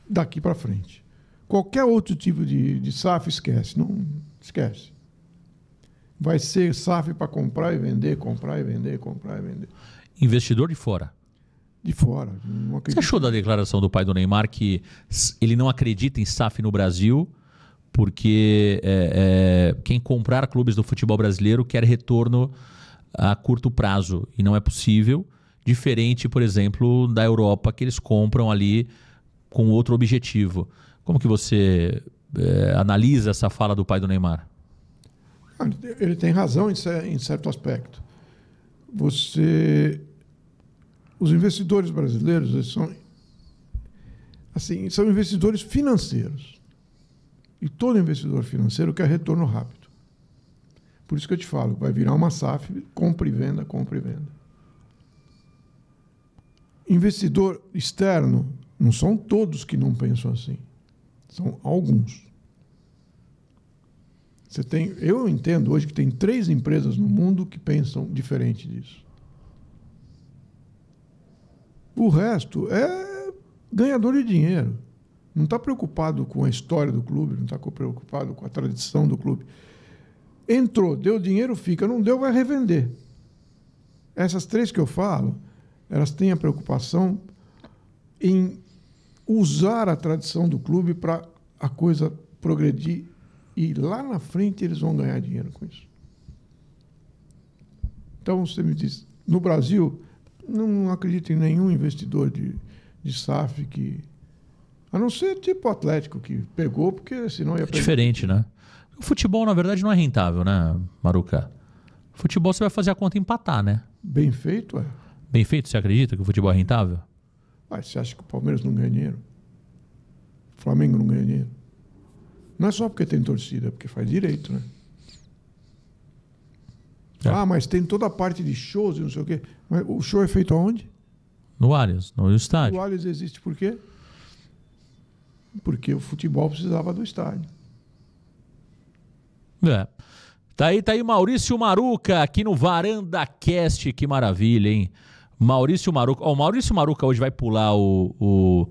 daqui para frente. Qualquer outro tipo de SAF, esquece. Não esquece. Vai ser SAF para comprar e vender, comprar e vender, comprar e vender. Investidor de fora. De fora. Você achou da declaração do pai do Neymar que ele não acredita em SAF no Brasil porque quem comprar clubes do futebol brasileiro quer retorno a curto prazo e não é possível, diferente, por exemplo, da Europa, que eles compram ali com outro objetivo. Como que você analisa essa fala do pai do Neymar? Ele tem razão em certo aspecto. Os investidores brasileiros eles são investidores financeiros. E todo investidor financeiro quer retorno rápido. Por isso que eu te falo, vai virar uma SAF, compra e venda, compra e venda. Investidor externo, não são todos que não pensam assim. São alguns. Eu entendo hoje que tem 3 empresas no mundo que pensam diferente disso. O resto é ganhador de dinheiro. Não está preocupado com a história do clube, não está preocupado com a tradição do clube. Entrou, deu dinheiro, fica. Não deu, vai revender. Essas 3 que eu falo, elas têm a preocupação em usar a tradição do clube para a coisa progredir e lá na frente eles vão ganhar dinheiro com isso. Então você me diz, no Brasil, não acredito em nenhum investidor de SAF que... A não ser tipo o Atlético, que pegou, porque senão ia pegar. Diferente, né? O futebol, na verdade, não é rentável, né, Maruca? O futebol você vai fazer a conta empatar, né? Bem feito, é. Bem feito, você acredita que o futebol é rentável? Você acha que o Palmeiras não ganha dinheiro? O Flamengo não ganha dinheiro? Não é só porque tem torcida, é porque faz direito, né? Mas tem toda a parte de shows e não sei o quê. Mas o show é feito aonde? No Allianz, no estádio. O Allianz existe por quê? Porque o futebol precisava do estádio. Tá aí Maurício Maruca aqui no Varanda Cast, que maravilha, hein? Maurício Maruca. O Maurício Maruca hoje vai pular o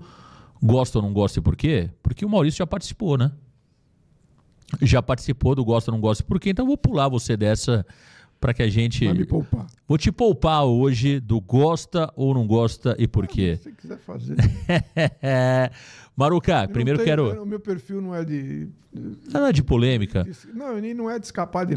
Gosta ou Não Gosta e por quê? Porque o Maurício já participou, né? Já participou do Gosta ou Não Gosta e por quê? Então eu vou pular você dessa para que a gente... Vai me poupar. Vou te poupar hoje do Gosta ou Não Gosta e por quê? Se você quiser fazer. Maruca, primeiro quero... O meu perfil não é de... Não é de polêmica. Não é de escapar de...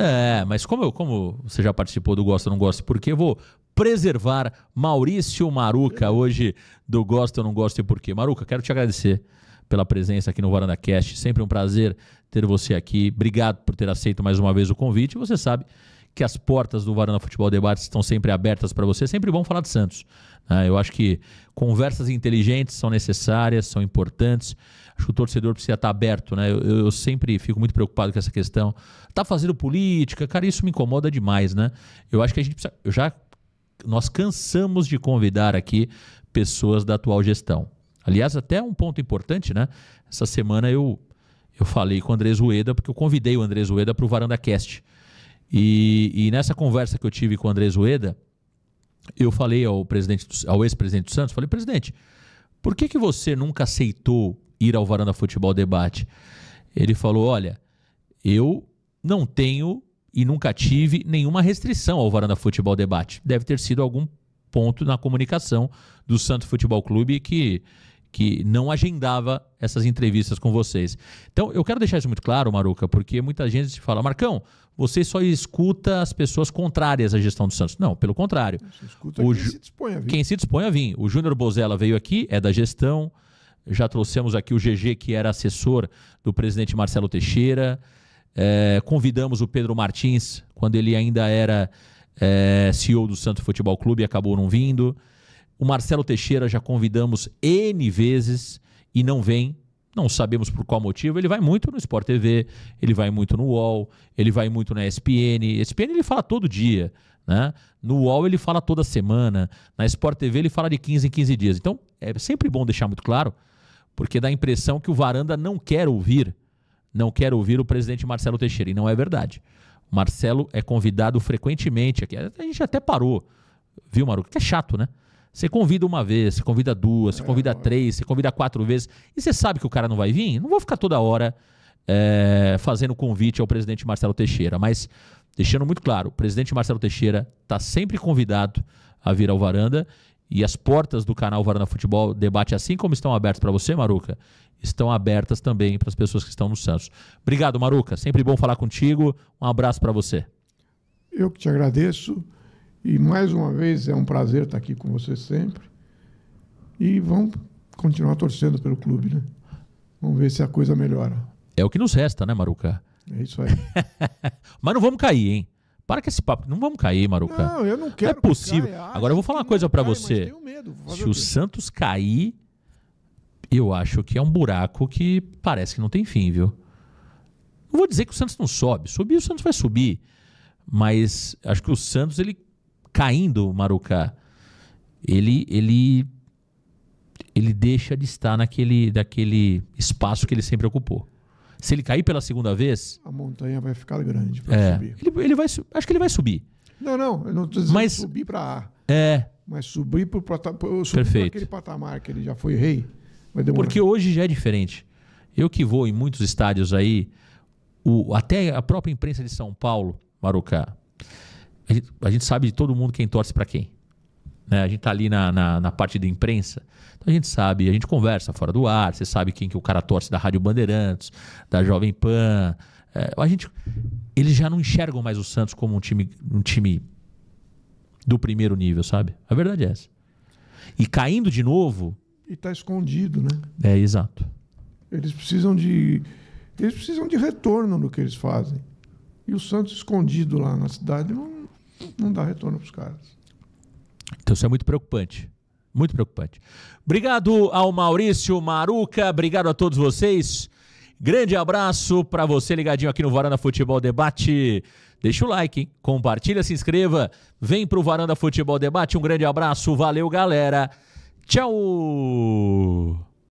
Mas como você já participou do Gosta ou Não Gosta e por quê? Eu vou preservar Maurício Maruca hoje do Gosta ou Não Gosta e por quê? Maruca, quero te agradecer pela presença aqui no Varanda Cast. Sempre um prazer ter você aqui. Obrigado por ter aceito mais uma vez o convite. Você sabe que as portas do Varanda Futebol Debates estão sempre abertas para você. Sempre bom falar de Santos. Eu acho que conversas inteligentes são necessárias, são importantes. Acho que o torcedor precisa estar aberto, né? Eu sempre fico muito preocupado com essa questão. Tá fazendo política, cara, isso me incomoda demais, né? Eu acho que a gente precisa... Nós cansamos de convidar aqui pessoas da atual gestão. Aliás, até um ponto importante, né? Essa semana eu falei com o Andrés Rueda, porque eu convidei o Andrés Rueda para o Varanda Cast. E nessa conversa que eu tive com o Andrés Rueda, eu falei ao ex-presidente do Santos, falei, presidente, por que você nunca aceitou ir ao Varanda Futebol Debate? Ele falou, olha, eu não tenho e nunca tive nenhuma restrição ao Varanda Futebol Debate. Deve ter sido algum ponto na comunicação do Santos Futebol Clube que não agendava essas entrevistas com vocês. Então, eu quero deixar isso muito claro, Maruca, porque muita gente fala, Marcão, você só escuta as pessoas contrárias à gestão do Santos. Não, pelo contrário. Você escuta quem se dispõe a vir. Quem se dispõe a vir. O Júnior Bozella veio aqui, é da gestão. Já trouxemos aqui o GG, que era assessor do presidente Marcelo Teixeira. Convidamos o Pedro Martins, quando ele ainda era CEO do Santos Futebol Clube, e acabou não vindo. O Marcelo Teixeira já convidamos N vezes e não vem. Não sabemos por qual motivo. Ele vai muito no Sport TV, ele vai muito no UOL, ele vai muito na ESPN. ESPN ele fala todo dia, né? No UOL ele fala toda semana, na Sport TV ele fala de 15 em 15 dias. Então é sempre bom deixar muito claro, porque dá a impressão que o Varanda não quer ouvir o presidente Marcelo Teixeira, e não é verdade. O Marcelo é convidado frequentemente aqui, a gente até parou, viu, Maruca? Que é chato, né? Você convida uma vez, você convida duas, você convida 3, você convida 4 vezes, e você sabe que o cara não vai vir? Não vou ficar toda hora fazendo convite ao presidente Marcelo Teixeira, mas deixando muito claro, o presidente Marcelo Teixeira está sempre convidado a vir ao Varanda, e as portas do canal Varanda Futebol Debate, assim como estão abertas para você, Maruca, estão abertas também para as pessoas que estão no Santos. Obrigado, Maruca. Sempre bom falar contigo. Um abraço para você. Eu que te agradeço. E mais uma vez é um prazer estar aqui com você sempre. E vamos continuar torcendo pelo clube, né? Vamos ver se a coisa melhora. É o que nos resta, né, Maruca? É isso aí. Mas não vamos cair, hein? Para com esse papo. Não vamos cair, Maruca. Não, eu não quero. Não é possível. Agora eu vou falar uma coisa para você. Tenho medo. Se o Santos cair, eu acho que é um buraco que parece que não tem fim, viu? Não vou dizer que o Santos não sobe. Subir, o Santos vai subir. Mas acho que o Santos, ele caindo, Maruca, ele deixa de estar daquele espaço que ele sempre ocupou. Se ele cair pela segunda vez... A montanha vai ficar grande para subir. Acho que ele vai subir. Não, eu não estou dizendo subir para A. Mas subir para aquele patamar que ele já foi rei, vai demorar. Porque hoje já é diferente. Eu que vou em muitos estádios aí, até a própria imprensa de São Paulo, Maruca, a gente sabe de todo mundo quem torce para quem. Né? A gente tá ali na parte de imprensa, então a gente sabe, a gente conversa fora do ar, você sabe quem que o cara torce da Rádio Bandeirantes, da Jovem Pan. Eles já não enxergam mais o Santos como um time do primeiro nível, sabe? A verdade é essa. E caindo de novo... E tá escondido, né? É, exato. Eles precisam de retorno no que eles fazem. E o Santos escondido lá na cidade não dá retorno para os caras. Então isso é muito preocupante. Muito preocupante. Obrigado ao Maurício Maruca, obrigado a todos vocês. Grande abraço para você ligadinho aqui no Varanda Futebol Debate. Deixa o like, hein? Compartilha, se inscreva. Vem pro Varanda Futebol Debate. Um grande abraço. Valeu, galera. Tchau!